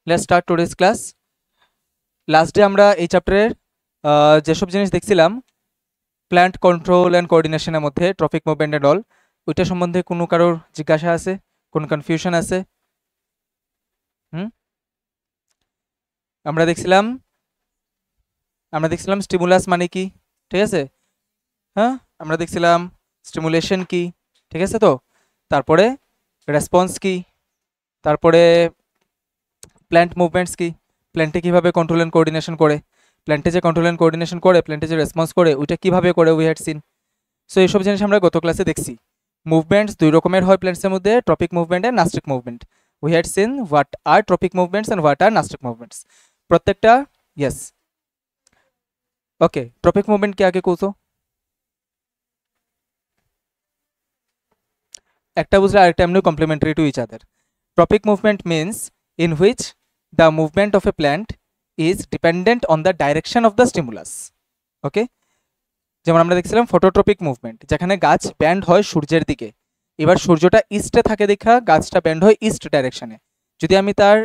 Let's start today's class. Last day আমরা এই চ্যাপ্টারের যেসব জিনিস দেখছিলাম প্ল্যান্ট কন্ট্রোল অ্যান্ড কোঅর্ডিনেশনের মধ্যে ট্রপিক মুভমেন্ট অ্যান্ড অল, ওইটা সম্বন্ধে কোনো কারোর জিজ্ঞাসা আছে, কোন কনফিউশন আছে? আমরা দেখছিলাম স্টিমুলাস মানে কি, ঠিক আছে? হ্যাঁ, আমরা দেখছিলাম স্টিমুলেশন কি, ঠিক আছে? তো তারপরে রেসপন্স কি, তারপরে প্ল্যান্ট মুভমেন্টস কি, প্ল্যান্টে কীভাবে কন্ট্রোল অ্যান্ড কোঅর্ডিনেশন করে, প্ল্যান্টে যে কন্ট্রোল অ্যান্ড কোঅর্ডিনেশন করে, প্ল্যান্টে যে রেসপন্স করে, ওইটা কীভাবে করে উই হ্যাড সিন। সো এইসব জিনিস আমরা গত ক্লাসে দেখছি। মুভমেন্টস দুই রকমের হয় প্ল্যান্টসের মধ্যে, tropic movement and nastic movement. We had seen what are tropic movements and what are nastic movements প্রত্যেকটা। Yes, okay. ট্রপিক মুভমেন্ট কি আগে কৌতো একটা বুঝলে আরেকটা এমনি complementary to each other. Tropic movement means in which the movement of a plant is dependent on the direction of the stimulus. ওকে, যেমন আমরা দেখছিলাম ফটোট্রপিক মুভমেন্ট, যেখানে গাছ ব্যান্ড হয় সূর্যের দিকে। এবার সূর্যটা ইস্টে থাকে দেখা গাছটা ব্যান্ড হয় ইস্ট ডাইরেকশনে। যদি আমি তার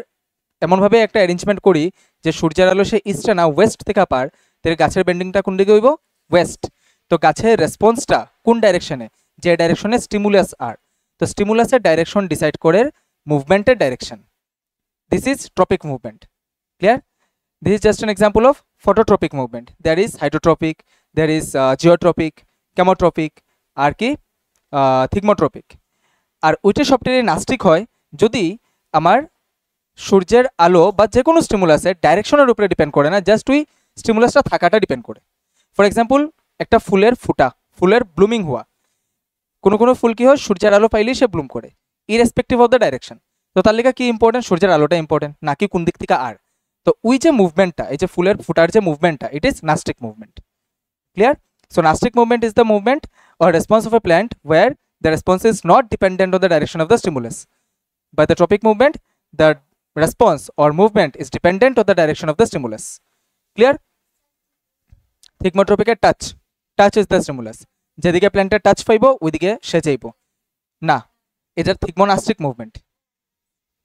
এমনভাবে একটা অ্যারেঞ্জমেন্ট করি যে সূর্যের আলো সে ইস্টে না ওয়েস্ট থেকে পার, তাহলে গাছের ব্যান্ডিংটা কোন দিকে হইব? ওয়েস্ট। তো গাছের রেসপন্সটা কোন ডাইরেকশনে? যে ডাইরেকশনে স্টিমুলাস আর। তো স্টিমুলাসের ডাইরেকশন ডিসাইড করে মুভমেন্টের direction. This is tropic movement. Clear? This is just an example of phototropic movement. There is hydrotropic, there is geotropic, chemotropic, আর কি থিগমোট্রপিক। আর ওইটা সবটাই নাস্টিক হয় যদি আমার সূর্যের আলো বা যে কোনো স্টিমুলাসের ডাইরেকশনের উপরে ডিপেন্ড করে না, জাস্ট ওই স্টিমুলাসটা থাকাটা ডিপেন্ড করে। ফর এক্সাম্পল, একটা ফুলের ফুটা, ফুলের ব্লুমিং হওয়া, কোনো কোনো ফুল কি হয় সূর্যের আলো পাইলেই সে ব্লুম করে, ইরেসপেক্টিভ অফ দ্য ডাইরেকশন। তো তার লেগে কি ইম্পর্টেন্ট? সূর্যের আলোটা ইম্পর্টেন্ট, নাকি কোন দিক থেকে আর। তো ওই যে মুভমেন্টটা, এই যে ফুলের ফুটার যে মুভমেন্টটা, it is nastic movement. Clear? So nastic movement is the movement or response of a plant where the response is not dependent on the direction of the stimulus. By the tropic movement, the response or movement is dependent on the direction of the stimulus. Clear? Thigmotropic touch, touch is the stimulus. যেদিকে প্ল্যান্টের touch পাইব ওইদিকে সে যাইব না, এটা থিগমোনাস্টিক movement.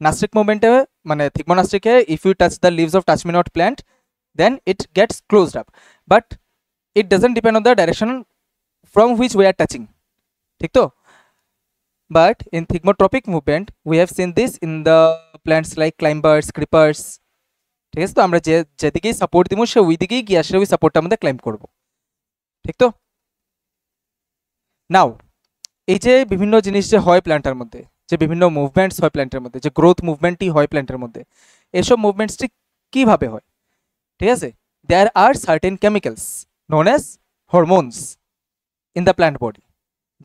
Nastic মুভমেন্টে মানে থিগমোনাস্টিকে if you touch the leaves of touch me not plant then it gets closed up, but it doesn't depend on the direction from which we are touching, ঠিক তো? But in thigmotropic movement we have seen this in the plants like climbers, creepers, ঠিক আছে? তো আমরা যেদিকেই support দিব সে ওই দিকেই গিয়ে আসলে ওই সাপোর্টটা আমাদের ক্লাইম্ব করব, ঠিক তো? নাও এই যে বিভিন্ন জিনিস যে হয় প্ল্যান্টের মধ্যে, যে বিভিন্ন মুভমেন্টস হয় প্ল্যান্টের মধ্যে, যে গ্রোথ মুভমেন্টই হয় প্ল্যান্টের মধ্যে, এসব মুভমেন্টসটি কীভাবে হয়? ঠিক আছে, there are certain chemicals known as hormones in the plant body,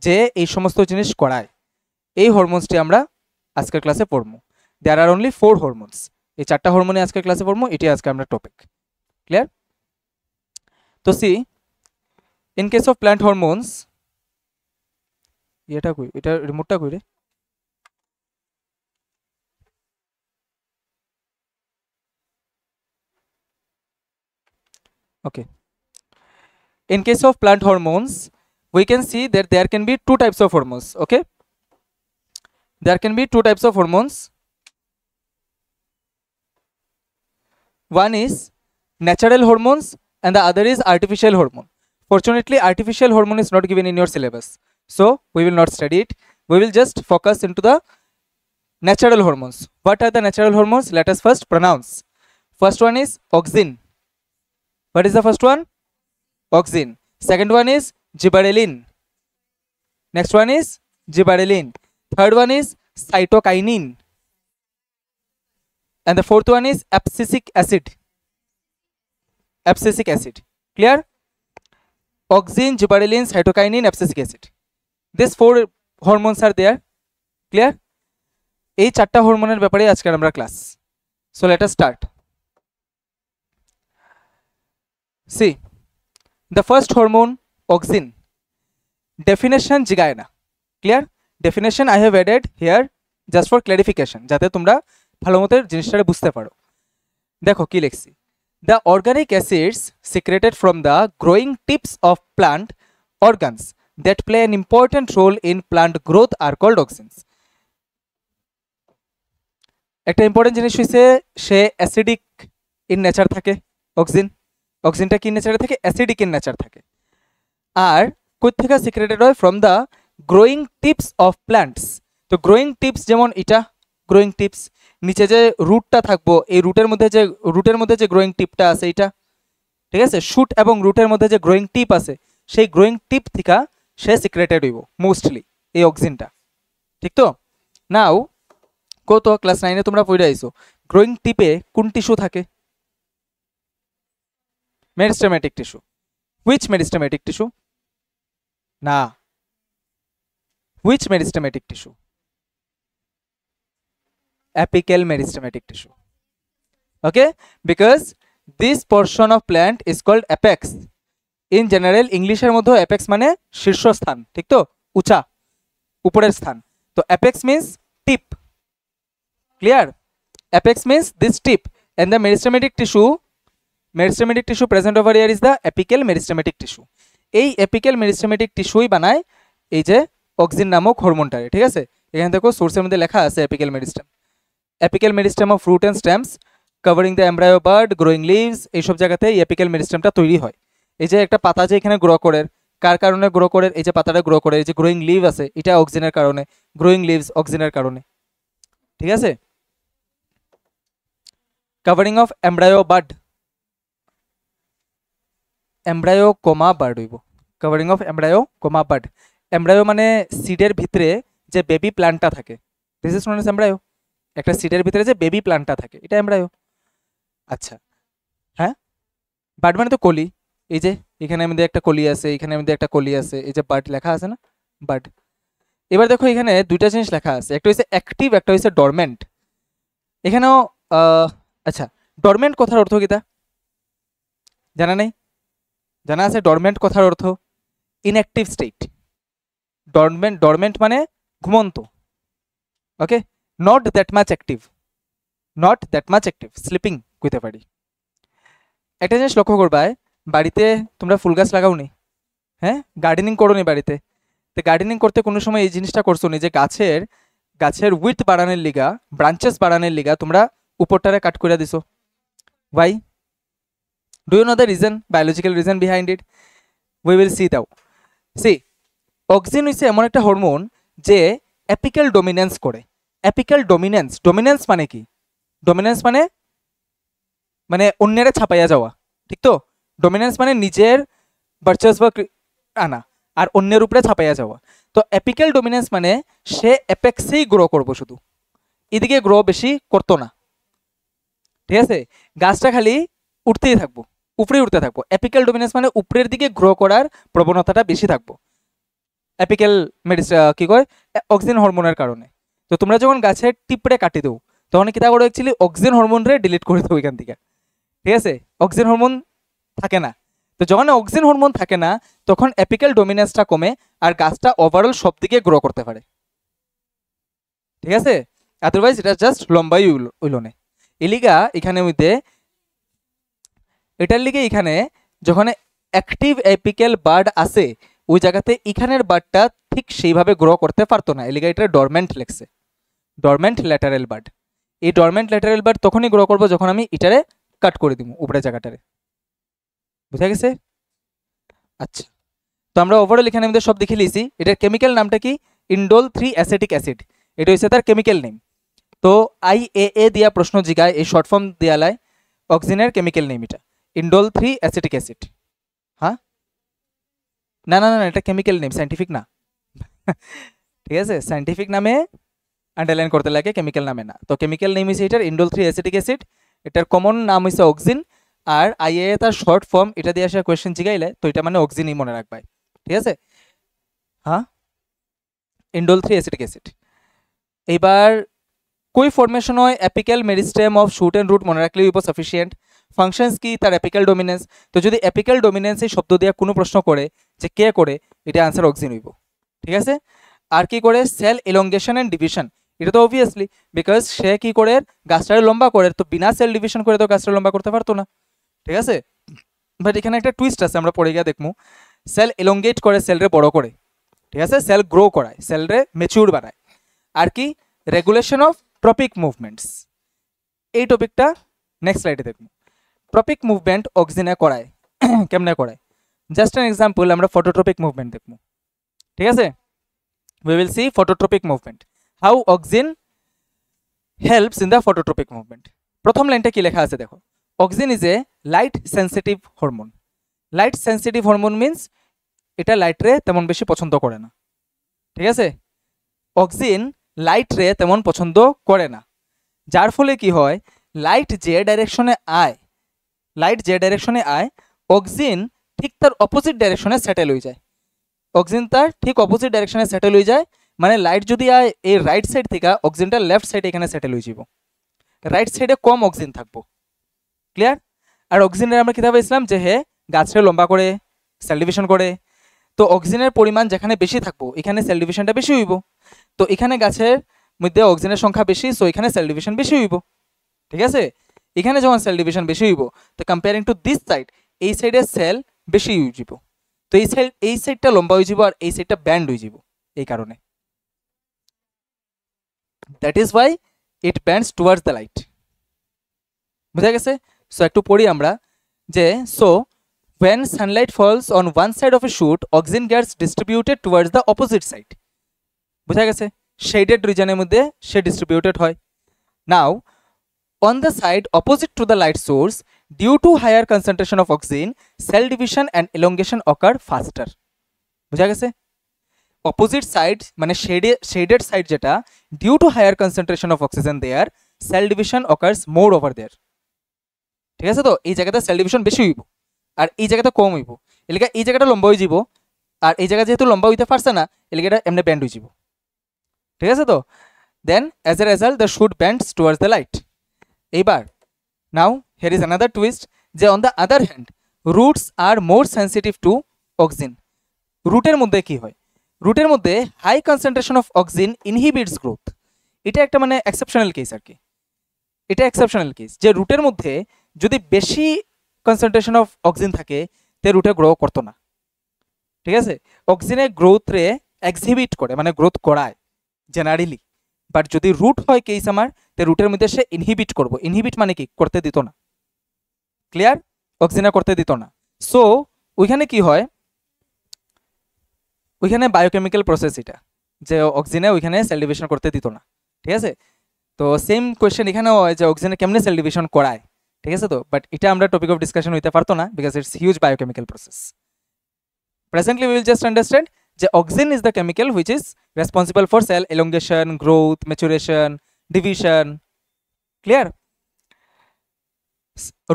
যে এই সমস্ত জিনিস করায়। এই হরমোনসটি আমরা আজকের ক্লাসে পড়বো। There are only 4 hormones. এই 4টা হরমোনে আজকের ক্লাসে পড়বো, এটি আজকে আমরা টপিক। ক্লিয়ার? তো see, in case of plant hormones, এটা কই, এটা রিমোটটা কই রে? Okay. In case of plant hormones, we can see that there can be 2 types of hormones. Okay, there can be 2 types of hormones. One is natural hormones and the other is artificial hormone. Fortunately, artificial hormone is not given in your syllabus, so we will not study it. We will just focus into the natural hormones. What are the natural hormones? Let us first pronounce. First one is auxin. What is the first one? Auxin. Second one is gibberellin. Next one is gibberellin. Third one is cytokinin. And the fourth one is abscisic acid. Abscisic acid. Clear? Auxin, gibberellin, cytokinin, abscisic acid. These 4 hormones are there. Clear? এই 4টা হরমোনের ব্যাপারে আজকে আমরা class. So let us start. See, the first hormone, auxin. Definition জিগায় না। Clear? Definition I have added here just for clarification, যাতে তোমরা ভালোমতো জিনিসটা বুঝতে পারো। দেখো কি লিখছি, the organic acids secreted from the growing tips of plant organs that play an important role in plant growth are called auxins. একটা ইম্পর্টেন্ট জিনিস হইছে সে অ্যাসিডিক ইন নেচার থাকে। অক্সিজেনটা কি নেচারে থাকে? অ্যাসিডিক ইন নেচার থাকে। আর কই থেকে সিক্রেটেড হয়? From the growing tips of plants. তো গ্রোয়িং টিপস যেমন এটা গ্রোয়িং টিপস, নিচে যে রুটটা থাকবো এই রুটের মধ্যে যে গ্রোয়িং টিপটা আছে এটা, ঠিক আছে, শুট এবং রুটের মধ্যে যে গ্রোয়িং টিপ আছে সেই গ্রোয়িং টিপ থেকে সে সিক্রেটেড হইব মোস্টলি এই অক্সিজেনটা, ঠিক তো? নাও কত ক্লাস 9 তোমরা পড়ে আইছো গ্রোয়িং টিপে কোন টিস্যু থাকে? Meristematic tissue. Which meristematic tissue? না, which meristematic tissue? apical meristematic tissue. Okay, because this portion of plant is called apex. In general English এর মধ্যে apex মানে শীর্ষস্থান, ঠিক তো, উঁচা উপরের স্থান। তো apex means tip, clear? Apex means this tip, and the meristematic tissue present over here is the apical meristematic tissue. এই apical meristematic tissue বানায় এই যে অক্সিন নামক হরমোনটারে, ঠিক আছে? এখানে দেখো সোর্সের মধ্যে লেখা আছে apical meristem. Apical meristem of fruit and stems covering the embryo bud, growing leaves, এইসব জায়গাতে এই apical meristemটা তৈরি হয়। এই যে একটা পাতা যে এখানে গ্রো করে, কার কারণে গ্রো করে? এই যে পাতাটা গ্রো করে, এই যে গ্রোয়িং লিভ আছে এটা অক্সিজেনের কারণে, গ্রোয়িং লিভস অক্সিজেনের কারণে, ঠিক আছে? Covering of embryo bud, embryo comma bud হইব। Covering of embryo comma bud. Embryo মানে সিডের ভিতরে যে বেবি প্ল্যান্টটা থাকে, this is known as embryo. একটা সিডের ভিতরে যে বেবি প্ল্যান্টটা থাকে এটা এমব্রায়ো। আচ্ছা, হ্যাঁ, বার্ড মানে তো কলি। এই যে এখানে মধ্যে একটা কলি আছে, এখানে মধ্যে একটা কলি আছে, এই যে বার্ড লেখা আছে না, বার্ড। এবার দেখো এখানে দুইটা জিনিস লেখা আছে, একটা হচ্ছে অ্যাক্টিভ, একটা হচ্ছে ডরমেন্ট। এখানেও আচ্ছা, ডরমেন্ট কথার অর্থ কিতা জানা নেই? জানা আছে ডরমেন্ট কথার অর্থ ইনঅ্যাক্টিভ স্টেট। ডরমেন্ট মানে ঘুমন্ত। Okay, not that much active, sleeping কইতে পারি। একটা জিনিস লক্ষ্য করবা, বাড়িতে তোমরা ফুল গাছ লাগাও নি? হ্যাঁ, গার্ডেনিং করো নি বাড়িতে? তো গার্ডেনিং করতে কোনো সময় এই জিনিসটা করছো নি যে গাছের উইথ বাড়ানোর লিগা, ব্রাঞ্চেস বাড়ানোর লিগা তোমরা উপরটারে কাট করে দিছো? Why? Do you know the reason, biological reason behind it? We will see দাও। সি, অক্সিন হচ্ছে এমন একটা হরমোন যে অ্যাপিক্যাল ডমিনেন্স করে। অ্যাপিক্যাল ডমিনেন্স মানে কি? ডমিনেন্স মানে অন্যের ছাপাইয়া যাওয়া, ঠিক তো? ডমিনেন্স মানে নিজের ভার্চাসবা আনা আর অন্যের উপরে ছাপাইয়া যাওয়া। তো অ্যাপিক্যাল ডমিনেন্স মানে সে অ্যাপেক্সেই গ্রো করবো, শুধু এদিকে গ্রো বেশি করতো না, ঠিক আছে? গাছটা খালি উঠতেই থাকবো, উপরে উঠতে থাকবো। অ্যাপিক্যাল ডমিনেন্স মানে উপরের দিকে গ্রো করার প্রবণতাটা বেশি থাকবো অ্যাপিক্যাল কি কয় অক্সিজেন হরমোনের কারণে। তো তোমরা যখন গাছের টিপড়ে কাটি দেও তখন কি তা করো? অ্যাকচুয়ালি অক্সিজেন হরমোনরে ডিলিট করে দেবো এখান থেকে, ঠিক আছে? অক্সিজেন হরমোন থাকে না। তো যখন অক্সিজেন হরমোন থাকে না তখন অ্যাপিক্যাল ডমিনেন্সটা কমে আর গাছটা ওভারঅল সব দিকে গ্রো করতে পারে, ঠিক আছে? আদারওয়াইজ এটা জাস্ট লম্বাই উইলনে। এলিগা এখানে মধ্যে এটার লিগে এখানে যখন অ্যাক্টিভ অ্যাপিক্যাল বার্ড আছে ওই জায়গাতে এখানের বার্ডটা ঠিক সেইভাবে গ্রো করতে পারতো না, এলিগা এটা ডরমেন্ট লেখছে, ডরমেন্ট ল্যাটারাল বার্ড। এই ডরমেন্ট ল্যাটারাল বার্ড তখনই গ্রো করবো যখন আমি এটারে কাট করে দিব উপরের জায়গাটারে, বুঝা গেছে? আচ্ছা, তো আমরা ওভারঅল এখানে আমাদের সব দেখে লিয়েছি। এটার কেমিক্যাল নামটা কি? ইন্ডোল 3 অ্যাসিটিক অ্যাসিড, এটা হচ্ছে তার কেমিক্যাল নেম। তো IAA দিয়া প্রশ্ন জিগায়, এই শর্ট ফর্ম দেয়ালায় অক্সিজেনের কেমিক্যাল নেম এটা ইন্ডোল 3 অ্যাসিটিক অ্যাসিড। হ্যাঁ, না না না, এটা কেমিক্যাল নেম, সাইন্টিফিক না। ঠিক আছে, সাইন্টিফিক নামে আন্ডারলাইন করতে লাগে, কেমিক্যাল নামে না। তো কেমিক্যাল নেম হচ্ছে এটার ইন্ডোল 3 অ্যাসিটিক অ্যাসিড, এটার কমন নাম হচ্ছে অক্সিন। আর IAA তার শর্ট ফর্ম এটা দিয়ে আসা কোয়েশ্চেন জিগাইলে তো এটা মানে অক্সিনই মনে রাখবাই, ঠিক আছে? হ্যাঁ, ইন্ডোল 3 অ্যাসিটিক অ্যাসিড। এবার কই ফরমেশন হয় apical meristem of shoot and root, মনে রাখলেই উইব সাফিসিয়েন্ট। ফাংশনস কি? তার অ্যাপিক্যাল ডমিনেন্স। তো যদি অ্যাপিক্যাল ডমিনেন্স এই শব্দ দিয়ে কোনো প্রশ্ন করে যে কে করে, এটা আনসার অক্সিন হইব, ঠিক আছে? আর কি করে? সেল এলংগেশন অ্যান্ড ডিভিশন, এটা তো অবভিয়াসলি বিকজ সে কি করে গাছটারে লম্বা করে, তো বিনা সেল ডিভিশন করে তো গাছটা লম্বা করতে পারতো না, ঠিক আছে? বাট এখানে একটা টুইস্ট আছে, আমরা পড়ে গিয়ে দেখবো। সেল এলংগেট করে, সেলরে বড় করে, ঠিক আছে? সেল গ্রো করায়, সেলরে ম্যাচিউর বানায়। আর কি? রেগুলেশন অফ ট্রপিক মুভমেন্টস, এই টপিকটা নেক্সট স্লাইডে দেখব। ট্রপিক মুভমেন্ট অক্সিনে করায় কেমনে করায়, জাস্ট অ্যান এক্সাম্পল আমরা ফটোট্রপিক মুভমেন্ট দেখব। ঠিক আছে, we will see phototropic movement, how oxygen helps in the phototropic movement. প্রথম লাইনটা কি লেখা আছে দেখো, oxygen is a light sensitive hormone. Light sensitive hormone means এটা লাইট রে তেমন বেশি পছন্দ করে না। ঠিক আছে, অক্সিজেন লাইট রে তেমন পছন্দ করে না, যার ফলে কি হয়, লাইট যে ডাইরেকশনে আয় অক্সিজেন ঠিক তার অপোজিট ডাইরেকশনে সেটেল হয়ে যায়। অক্সিজেন তার ঠিক অপোজিট ডাইরেকশনে সেটেল হয়ে যায়, মানে লাইট যদি আয় এই রাইট সাইড থেকে অক্সিজেনটা লেফট সাইডে এখানে সেটেল হয়ে যাব, রাইট সাইডে কম অক্সিজেন থাকবো। ক্লিয়ার? আর অক্সিজেনের আমরা কিভাবে পেয়েছিলাম যে হে গাছটা লম্বা করে সেল ডিভিশন করে, তো অক্সিজেনের পরিমাণ যেখানে বেশি থাকবো এখানে সেল ডিভিশনটা বেশি হইব, তো এখানে গাছের মধ্যে অক্সিজেনের সংখ্যা বেশি, সো এখানে সেল ডিভিশন বেশি হইব। ঠিক আছে, এখানে যখন সেল ডিভিশন বেশি হইব তো কম্পেয়ারিং টু দিস সাইড এই সাইডের সেল বেশি হয়ে যাব, তো এই সাইডটা লম্বা হয়ে যাব আর এই সাইডটা ব্যান্ড হয়ে যাব, এই কারণে that is why it bands towards the light. বুঝা গেছে? সো একটু পড়ি আমরা যে, so when sunlight falls on one side of a shoot oxygen gets distributed towards the opposite side. বুঝা গেছে? শেডেড রিজনের মধ্যে সে ডিস্ট্রিবিউটেড হয়। নাও on the side opposite to the light source due to higher concentration of oxygen cell division and elongation occur faster. বুঝা গেছে? Opposite side মানে shaded side যেটা, due to higher concentration of oxygen there cell division occurs more over there. ঠিক আছে, তো এই জায়গাতে cell division বেশি হইব আর এই জায়গাতে কম হইব, এলাকা এই জায়গাটা লম্বা হয়ে যাব আর এই জায়গা যেহেতু লম্বা হইতে পারছে না এলাকাটা এমনি ব্যান্ড হয়ে যাব। ঠিক আছে, তো then as a result the shoot bends towards the light. এইবার now here is another twist যে on the other hand roots are more sensitive to oxygen. রুটের মধ্যে কি হয়, রুটের মধ্যে high concentration of oxygen inhibits growth. এটা একটা মানে এক্সেপশনাল কেস আর কি, এটা এক্সেপশনাল কেস যে রুটের মধ্যে যদি বেশি কনসেন্ট্রেশন অফ অক্সিজেন থাকে তে রুটে গ্রো করতো না। ঠিক আছে, অক্সিজেনের গ্রোথ রে এক্সিবিট করে মানে গ্রোথ করায় জেনারেলি, বাট যদি রুট হয় কেস আমার তে রুটের মধ্যে সে ইনহিবিট করবো। ইনহিবিট মানে কি, করতে দিত না। ক্লিয়ার? অক্সিজেনে করতে দিত না। সো ওইখানে কি হয়, ওইখানে বায়োকেমিক্যাল প্রসেস এটা যে অক্সিজেনে ওইখানে সেল ডিভিশন করতে দিত না। ঠিক আছে, তো সেম কোয়েশ্চেন এখানেও হয় যে অক্সিজেনে কেমনে সেল ডিভিশন করায়। ঠিক আছে, তো বাট এটা আমরা টপিক অফ ডিসকাশন হইতে পারতো না because it's huge biochemical process. Presently will just understand যে oxygen is the chemical which is responsible for cell elongation, growth, maturation, division. Clear?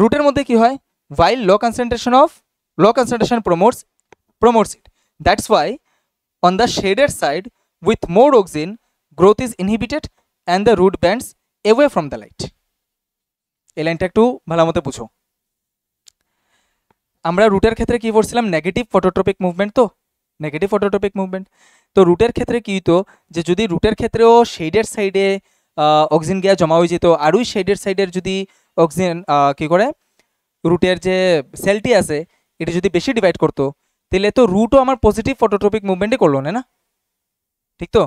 রুটের মধ্যে কি হয়, while low concentration promotes it. That's why on the shaded side with more oxygen growth is inhibited and the root bends away from the light. এই লাইনটা একটু ভালো মতো বুঝো। আমরা রুটের ক্ষেত্রে কি পড়ছিলাম, নেগেটিভ ফটোট্রপিক মুভমেন্ট। তো নেগেটিভ ফটোট্রপিক মুভমেন্ট, তো রুটের ক্ষেত্রে কি হতো যে যদি রুটের ক্ষেত্রেও শেডের সাইডে অক্সিজেন গিয়া জমা হয়ে যেত আর ওই শেডের সাইডের যদি অক্সিজেন কি করে রুটের যে সেলটি আছে এটা যদি বেশি ডিভাইড করতো তাহলে তো রুটও আমার পজিটিভ ফটোট্রপিক মুভমেন্টই করলো না। ঠিক তো?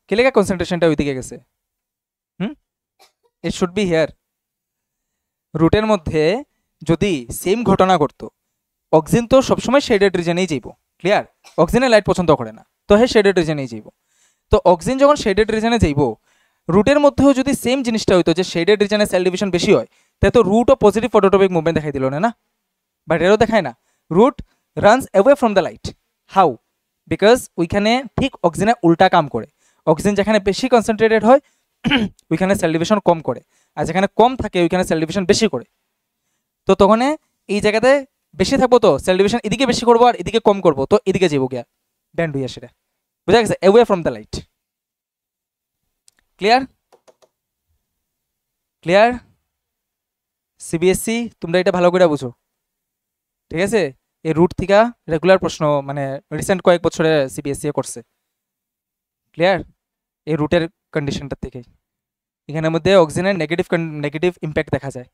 কে লেখা কনসেন্ট্রেশনটা ওইদিকে গেছে? It should be here. রুটের মধ্যে যদি সেম ঘটনা ঘটতো, অক্সিজেন তো সবসময় শেডেড রিজনেই যাইব। ক্লিয়ার? অক্সিজেনের লাইট পছন্দ করে না, তো হ্যাঁ শেডেড রিজনেই যাইব। তো অক্সিজেন যখন শেডেড রিজনে যাইব, রুটের মধ্যেও যদি সেম জিনিসটা হইতো যে শেডেড রিজনে সেল ডিভিশন বেশি হয়, তাই তো রুটও পজিটিভ ফটোট্রপিক মুভমেন্ট দেখাই দিল না, বাট এরও দেখায় না। Root runs away from the light. How? Because ওইখানে ঠিক অক্সিজেনে উল্টা কাম করে। অক্সিজেন যেখানে বেশি কনসেন্ট্রেটেড হয় ওইখানে সেল ডিভিশন কম করে, আর যেখানে কম থাকে ওইখানে সেল ডিভিশন বেশি করে। তো তখন এই জায়গাতে বেশি থাকবো তো সেল ডিভিশন এদিকে বেশি করবো আর এদিকে কম করবো, তো এদিকে যাবো গিয়া ব্যান্ড হইয়া সেটা। বুঝা গেছে? Away from the light. Clear? Clear? CBSE তোমরা এটা ভালো করে বুঝো। ঠিক আছে, এই রুট থেকে রেগুলার প্রশ্ন মানে রিসেন্ট কয়েক বছরে সিবিএসসি করছে। ক্লিয়ার? এই রুটের কন্ডিশনটা থেকে এখানের মধ্যে অক্সিজেনের নেগেটিভ ইম্প্যাক্ট দেখা যায়।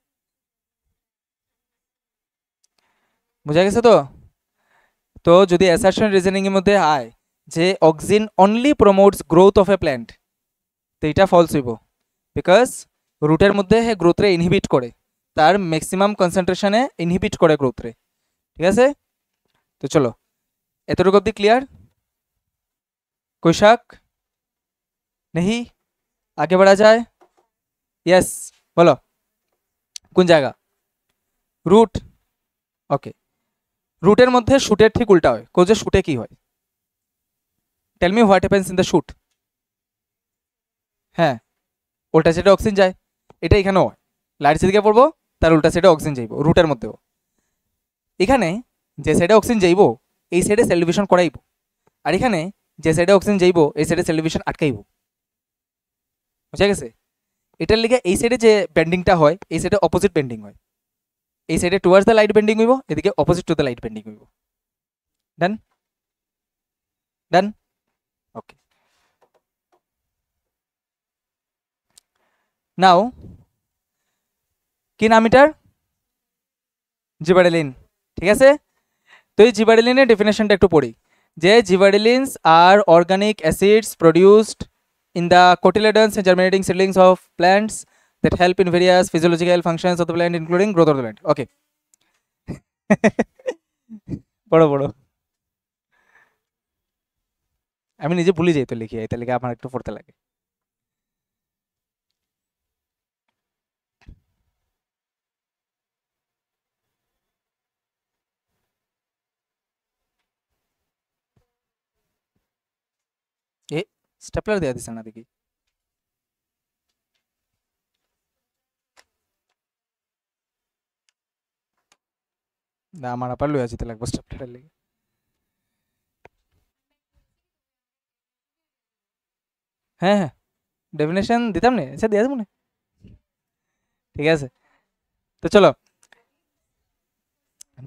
বুঝা গেছে? তো তো যদি অ্যাসারশন রিজনিং এর মধ্যে আয় যে oxygen only promotes growth of A plant, তো এটা ফলস হইব, বিকজ রুটের মধ্যে হে গ্রোথ রে ইনহিবিট করে, তার ম্যাক্সিমাম কনসেন্ট্রেশনে ইনহিবিট করে গ্রোথ রে। ঠিক আছে, তো চলো এতটুকু অব্দি ক্লিয়ার? कोई शक नहीं? आगे बढ़ा जाए? यस बोलो কোন জায়গা? রুট। ওকে, রুটের মধ্যে শুটের ঠিক উল্টা হয়। কোজে শুটে কি হয়? Tell me what happens in the shoot. হ্যাঁ, উল্টা সাইডে অক্সিজেন যায়, এটা এখানেও হয়। লাইট দিকে পড়বো তার উল্টা সাইডে অক্সিজেন যাইব রুটের মধ্যেও। এখানে যে সাইডে অক্সিজেন যাইব এই সাইডে সেল ডিভিশন করাইব, আর এখানে যে সাইডে অক্সিজেন যাইব এই সাইডে সেল ডিভিশন আটকাইব। বুঝা গেছে? এটার লিগে এই সাইডে যে বেন্ডিংটা হয় এই সাইডে অপোজিট বেন্ডিং হয়। এই সাইডে টুয়ার্ডস দ্য লাইট বেন্ডিং হইব, এদিকে opposite to the light bending হইব। ডান? ডান? ওকে, নাও কি নাম এটার? জিবারেলিন। ঠিক আছে, তো এই জিবারেলিনের ডেফিনেশনটা একটু পড়ি, যে gibberellins are organic acids produced in the cotyledons and germinating seedlings of plants that help in various physiological functions of the plant including growth of the plant. Okay. বড় বড় আমি নিজে ভুলে যাই তো লিখি, এটা লিখে আমার একটু পড়তে লাগে। এ স্টেপলার দেয়া দিছে না দেখি। না আমার আবার লইয়া যেতে লাগবে স্টেপলারের লেগে। হ্যাঁ হ্যাঁ, ডেফিনেশন দিতাম না, আচ্ছা দিয়ে দেবো না। ঠিক আছে, তো চলো,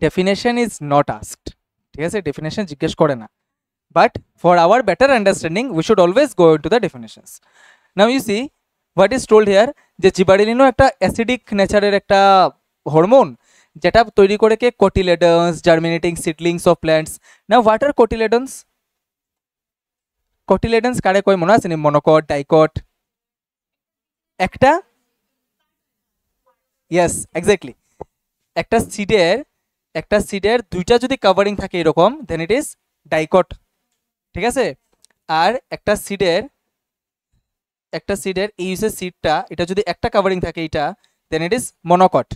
ডেফিনেশন ইজ নট আস্কড। ঠিক আছে, ডেফিনেশন জিজ্ঞেস করে না, but for our better understanding we should always go into the definitions. Now you see what is told here, যে জিবারেলিনও একটা অ্যাসিডিক নেচারের একটা হরমোন যেটা তৈরি করে কে cotyledons, germinating seedlings of plants. Now what are cotyledons? Cotyledons কারে কয় মনে আছে নি? মনোকট, ডাইকট, একটা, ইয়েস এক্স্যাক্টলি, একটা সিডের দুইটা যদি কভারিং থাকে এরকম দেন ইট ইজ ডাইকট। ঠিক আছে, আর একটা সিডের এই হচ্ছে সিডটা, এটা যদি একটা কভারিং থাকে এটা দেন ইট ইজ মনোকট।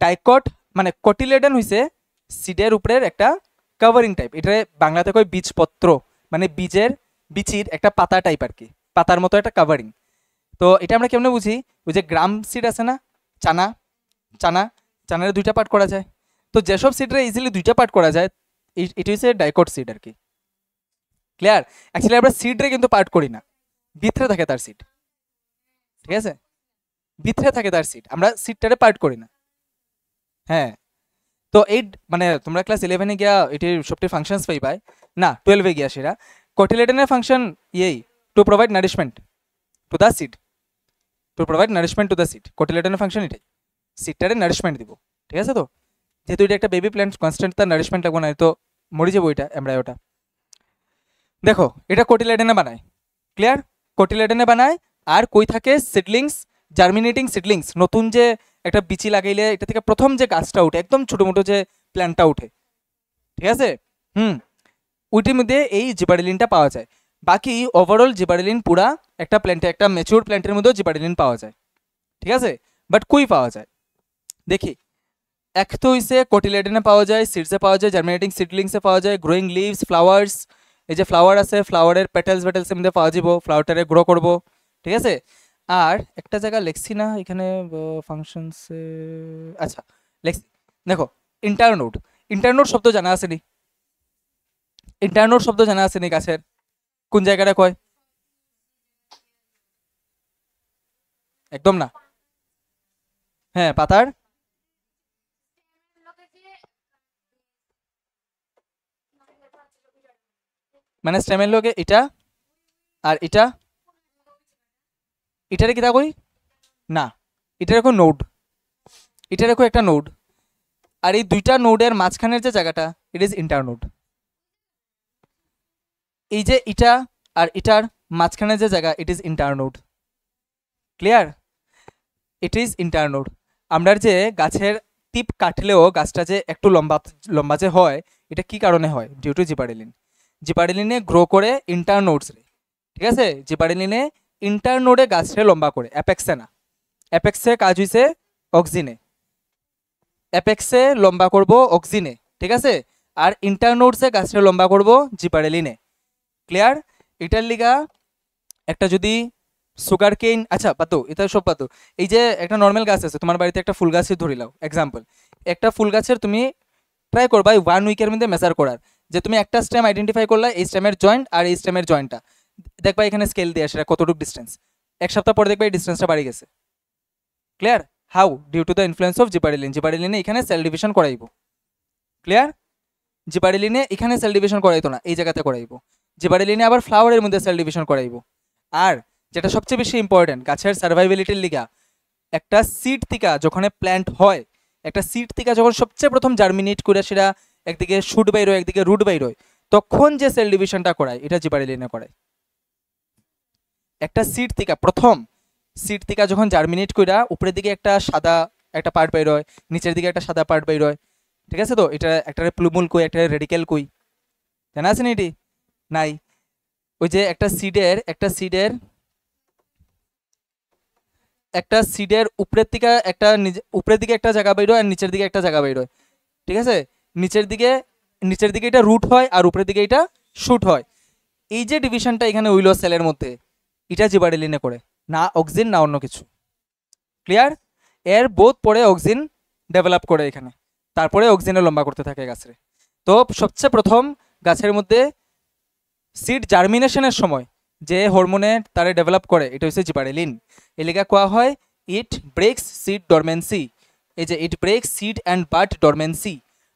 ডাইকট মানে কোটিলেডন হইছে সিডের উপরের একটা কভারিং টাইপ, এটা বাংলাতে কয় বীজপত্র, মানে বিচির একটা পাতা টাইপ আর কি, পাতার মতো একটা কভারিং। তো এটা আমরা কেমনে বুঝি? ওই যে গ্রাম সিড আছে না, চানার দুইটা পার্ট করা যায়, তো যেসব সিডরে ইজিলি দুইটা পার্ট করা যায় এটা হচ্ছে ডাইকট সিড আর কি। ক্লিয়ার? অ্যাকচুয়ালি আমরা সিডরে কিন্তু পার্ট করি না, ভিতরে থাকে তার সিড। ঠিক আছে, ভিতরে থাকে তার সিড, আমরা সিডটারে পার্ট করি না। হ্যাঁ, তো এই মানে তোমরা ক্লাস 11-এ গিয়া এটির সবটি ফাংশনস পাইবাই না, 12-এ গিয়া সেটা কোটিলেডনের ফাংশন এই to provide nourishment to the seed, কোটিলেডনের ফাংশন এটাই, সিডটারে নারিশমেন্ট দিব। ঠিক আছে, তো যেহেতু এটা একটা বেবি প্ল্যান্ট কনস্ট্যান্ট তার নারিশমেন্ট লাগবে না, তো মরে যাবো এটা এমব্রায়োটা। দেখো এটা কোটিলেডনে বানায়, ক্লিয়ার? কোটিলেডনে বানায়, আর কই থাকে? সিডলিংস, জার্মিনেটিং সিডলিংস, নতুন যে একটা বিচি লাগাইলে এটা থেকে প্রথম যে গাছটা উঠে, একদম ছোটো মোটো যে প্ল্যান্টটা উঠে, ঠিক আছে, ওইটির মধ্যে এই জিবারেলিনটা পাওয়া যায়। বাকি ওভারঅল জিবারেলিন পুরা একটা প্ল্যান্টে, একটা ম্যাচিউর প্ল্যান্টের মধ্যেও জিবারেলিন পাওয়া যায়। ঠিক আছে, বাট কই পাওয়া যায় দেখি। এক তো হইছে কোটিলেডনে পাওয়া যায়, সিডসে পাওয়া যায়, জার্মিনেটিং সিডলিংসে পাওয়া যায়, গ্রোয়িং লিভস, ফ্লাওয়ার্স, এই যে ফ্লাওয়ার আছে ফ্লাওয়ারের পেটেলসের মধ্যে পাওয়া যাব, ফ্লাওয়ারটারে গ্রো করব। ঠিক আছে, আর একটা জায়গা লেখছি না এখানে ফাংশনসে, আচ্ছা লেখছি, দেখো ইন্টারনোড শব্দ জানা আছে নি? ইন্টারনোড শব্দ জানা আছে নি গাছের? কোন জায়গাটা কয়? একদম না, হ্যাঁ পাতার মানে স্টেমের লগে এটা আর এটারে কিতা কই না, এটা রেখো নোড, এটা রেখো একটা নোড, আর এই দুইটা নোডের মাঝখানের যে জায়গাটা ইট ইজ ইন্টারনোড। এই যে এটা আর এটার মাঝখানে যে জায়গা it is internode. Clear? It is internode. আমরা যে গাছের টিপ কাটলেও গাছটা যে একটু লম্বা লম্বা যে হয়, এটা কি কারণে হয়? Due to gibberellin. জিবারেলিনে গ্রো করে ইন্টারনোডসরে, ঠিক আছে? জিবারেলিনে ইন্টারনোডে গাছরে লম্বা করে, অ্যাপেক্সে না। অ্যাপেক্সে কাজ হইছে অক্সিনে, অ্যাপেক্সে লম্বা করব অক্সিনে, ঠিক আছে? আর ইন্টারনোডসে গাছরে লম্বা করব জিবারেলিনে। ক্লিয়ার? এটার লিগা একটা যদি সুগার কেইন, আচ্ছা বাদ দাও, এটা সব বাদ দাও। এই যে একটা নর্মাল গাছ আছে, তোমার বাড়িতে একটা ফুল গাছের ধরে লাও এক্সাম্পল, একটা ফুল গাছের তুমি ট্রাই করবা 1 উইকের মধ্যে মেজার করার, যে তুমি একটা স্টেম আইডেন্টিফাই করলা, এই স্টেমের জয়েন্ট আর এই স্টেমের জয়েন্টটা দেখবা এখানে স্কেল দিয়ে সেটা কতটুকু ডিস্টেন্স। এক সপ্তাহ পরে দেখবা এই ডিস্টেন্সটা বাড়ি গেছে। Clear? How? Due to the influence of gibberellin. জিবারেলিনে এখানে সেল ডিভিশন করাইব। ক্লিয়ার? জিবারেলিনে এখানে সেল ডিভিশন করাইতো না, এই জায়গাতে করাইব। জিবারেলিনে আবার ফ্লাওয়ারের মধ্যে সেল ডিভিশন করাইব। আর যেটা সবচেয়ে বেশি ইম্পর্টেন্ট গাছের সার্ভাইবিলিটির লিগা, একটা সিড থেকে যখন প্ল্যান্ট হয়, একটা সিড থেকে যখন সবচেয়ে প্রথম জার্মিনেট করে সেটা একদিকে শুট বাইর হয় একদিকে রুট বাইর হয়, তখন যে সেল ডিভিশনটা করায় এটা জিবারেলিনে করায়। একটা সিড থেকে প্রথম সিড থেকে যখন জার্মিনেট কইরা উপরের দিকে একটা সাদা একটা পার্ট বাইর হয়, নিচের দিকে একটা সাদা পার্ট বাইর হয়, ঠিক আছে? তো এটা একটা প্লুমুল কই, একটা রেডিকেল কই, জানা আছে না? এটি নাই। ওই যে একটা সিডের উপরের দিকে একটা জায়গা বাইর হয় আর নিচের দিকে একটা জায়গা বাইর হয়, ঠিক আছে? নিচের দিকে এটা রুট হয় আর উপরের দিকে এটা শুট হয়। এই যে ডিভিশনটা এখানে উইলো সেলের মধ্যে, এটা জিবারেলিনে করে, না অক্সিন না অন্য কিছু। ক্লিয়ার? এর বোধ পরে অক্সিন ডেভেলপ করে এখানে, তারপরে অক্সিনে লম্বা করতে থাকে গাছের। তো সবচেয়ে প্রথম গাছের মধ্যে সিড জার্মিনেশনের সময় যে হরমোনে তারে ডেভেলপ করে এটা হচ্ছে জিবারেলিন। এলাকা কোয়া হয় ইট ব্রেক্স সিড ডরমেন্সি। এই যে it breaks seed and bud dormancy.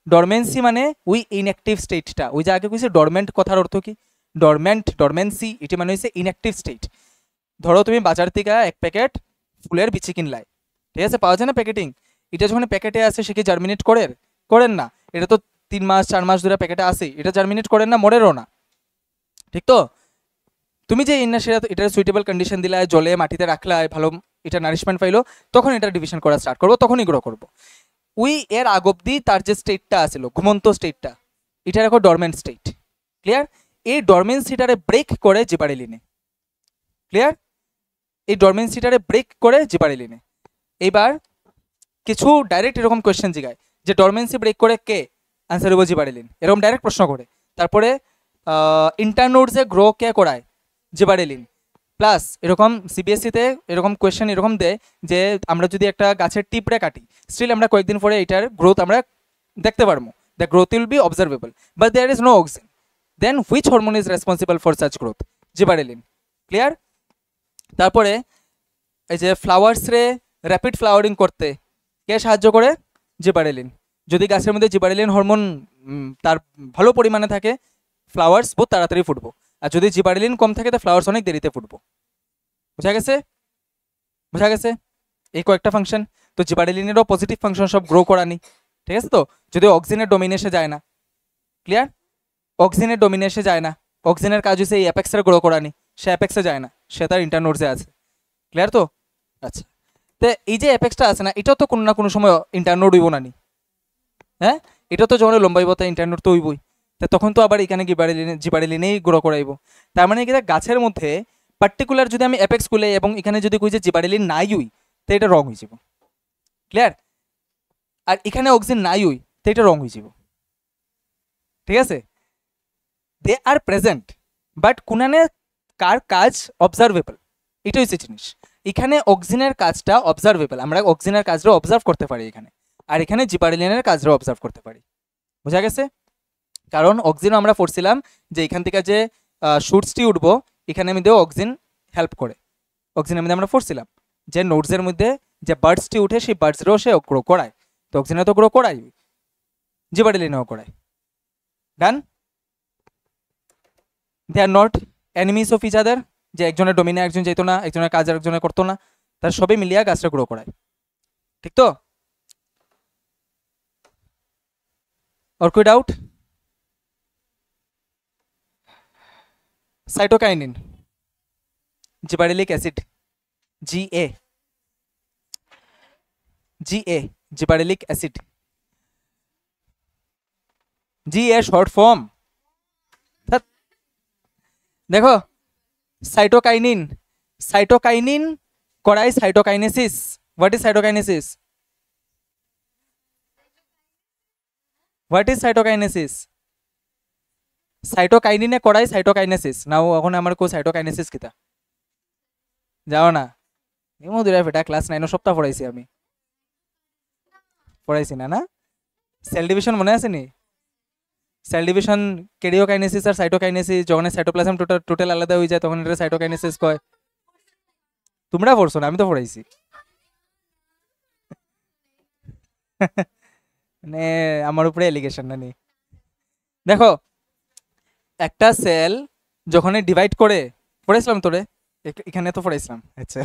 Dormancy মানে ওই ইনঅ্যাক্টিভ স্টেটটা, ওই যে আগে কইছে ডরমেন্ট কথার অর্থ কি? ডরমেন্সি এটি মানে হচ্ছে ইনঅ্যাক্টিভ স্টেট। ধরো তুমি বাজার থেকে এক প্যাকেট ফুলের বিচি কিনলাই, ঠিক আছে? পাওয়া যায় না প্যাকেটিং, এটা যখন প্যাকেটে আছে সে কি জার্মিনেট করেন না? এটা তো 3 মাস 4 মাস ধরে প্যাকেটে আসে, এটা জার্মিনেট করেন না, মরেরও না, ঠিক তো? তুমি যে ইন্না সেটা এটার সুইটেবল কন্ডিশন দিলায়, জলে মাটিতে রাখলায়, ভালো এটা নারিশমেন্ট পাইলো, তখন এটা ডিভিশন করা স্টার্ট করবো, তখনই গ্রো করবো। উই এর আগ অব্দি তার যে স্টেটটা আছিল ঘুমন্ত স্টেটটা, এটা এখন ডরমেন্ট স্টেট। ক্লিয়ার? এই ডরমেন্সিটারে ব্রেক করে জিবারেলিনে। ক্লিয়ার? এই ডরমেন্সিটারে ব্রেক করে জিবারেলিনে। এবার কিছু ডাইরেক্ট এরকম কোয়েশ্চেন জিগায় যে ডরমেন্সি ব্রেক করে কে? আনসার হইব জিবারেলিন, এরকম ডাইরেক্ট প্রশ্ন করে। তারপরে ইন্টারনোডসে গ্রো কে করায়? জিবারেলিন। প্লাস এরকম সিবিএসসিতে এরকম কোয়েশ্চেন এরকম দেয় যে আমরা যদি একটা গাছের টিপড়ে কাটি, স্টিল আমরা কয়েকদিন পরে এটার গ্রোথ আমরা দেখতে পারবো, the growth will be observable, but there is no oxygen. Then which hormone is responsible for such growth? Gibberellin. Clear? তারপরে এই যে ফ্লাওয়ার্সরে র্যাপিড ফ্লাওয়ারিং করতে কে সাহায্য করে? জিবারেলিন। যদি গাছের মধ্যে জিবারেলিন হরমোন তার ভালো পরিমাণে থাকে, ফ্লাওয়ার্স বহুত তাড়াতাড়ি ফুটবো, আর যদি জিবারেলিন কম থাকে তো ফ্লাওয়ার্স অনেক দেরিতে ফুটবো। বোঝা গেছে? বোঝা গেছে? এই কয়েকটা ফাংশন। তো জিবারেলিনেরও পজিটিভ ফাংশন সব গ্রো করানি, ঠিক আছে? তো যদি অক্সিজেনের ডোমিনেশে যায় না, ক্লিয়ার? অক্সিজেনের ডোমিনেশে যায় না, অক্সিজেনের কাজ হচ্ছে এই অ্যাপেক্সের গ্রো করানি, সে অ্যাপেক্সে যায় না, সে তার ইন্টারনোডসে আছে। ক্লিয়ার তো? আচ্ছা, তো এই যে অ্যাপেক্সটা আছে না, এটাও তো কোনো না কোনো সময় ইন্টারনোড হইব না নি? হ্যাঁ, এটা তো যখন লম্বাইব তাই ইন্টারনোড তো হইবই, তা তখন তো আবার এখানে জিবারেলিনেই গ্রো করাইব। তার মানে কি গাছের মধ্যে পার্টিকুলার যদি আমি অ্যাপেক্স খুলে এবং এখানে যদি কই যে জিবারেলিন নাই হই, তো এটা রং হয়ে যাব। ক্লিয়ার? আর এখানে অক্সিজেন নাই হই, তো এটা রং হয়ে যাব। ঠিক আছে? দে আর প্রেজেন্ট, বাট কোনানে কার কাজ অবজারভেবল, এটা হচ্ছে জিনিস। এখানে অক্সিজেনের কাজটা অবজারভেবল, আমরা অক্সিজেনের কাজটা অবজার্ভ করতে পারি এখানে, আর এখানে জিবারেলিনের কাজটা অবজার্ভ করতে পারি। বোঝা গেছে? কারণ অক্সিজেন আমরা পড়ছিলাম যে এখান থেকে যে শুটসটি উঠবো, এখানে মধ্যে অক্সিজেন হেল্প করে। অক্সিজেনের মধ্যে আমরা পড়ছিলাম যে নোটসের মধ্যে যে বার্ডসটি উঠে সেই বার্ডসেরও সে গ্রো করায়, তো অক্সিজেনে তো গ্রো করাই, জিবারেলিনেও করায়। Done? They are not enemies of each other, যে একজনের ডোমিনে একজন যেত না, একজনের কাজ একজনের করতো না, তার সবই মিলিয়া গাছটা গ্রো করায়। ঠিক তো? और कोई doubt? Cytokinin, gibberellic acid, GA, GA, gibberellic acid. GA short form. দেখো সাইটোকাইনিন, সাইটোকাইনিন করায় cytokinesis. What is cytokinesis? What is cytokinesis? সাইটোকাইনিনে করায় সাইটোকাইনেসিস। নাও এখন আমার কো সাইটোকাইনেসিস কিতা যাও না এমন দূরে ফেটা ক্লাস 9 সপ্তাহ পড়াইছি আমি, পড়াইছি না? না সেল ডিভিশন মনে আছে নি? সেল ডিভিশন কেরিওকাইনেসিস আর সাইটোকাইনেসিস, যখন সাইটোপ্লাজম টোটাল আলাদা হয়ে যায় তখন এটা সাইটোকাইনেসিস কয়। তোমরা পড়ছো না, আমি তো পড়াইছি। মানে আমার উপরে এলিগেশন না নি। দেখো একটা সেল যখন ডিভাইড করে, পড়াইছিলাম তোরে এখানে তো পড়াইছিলাম, আচ্ছা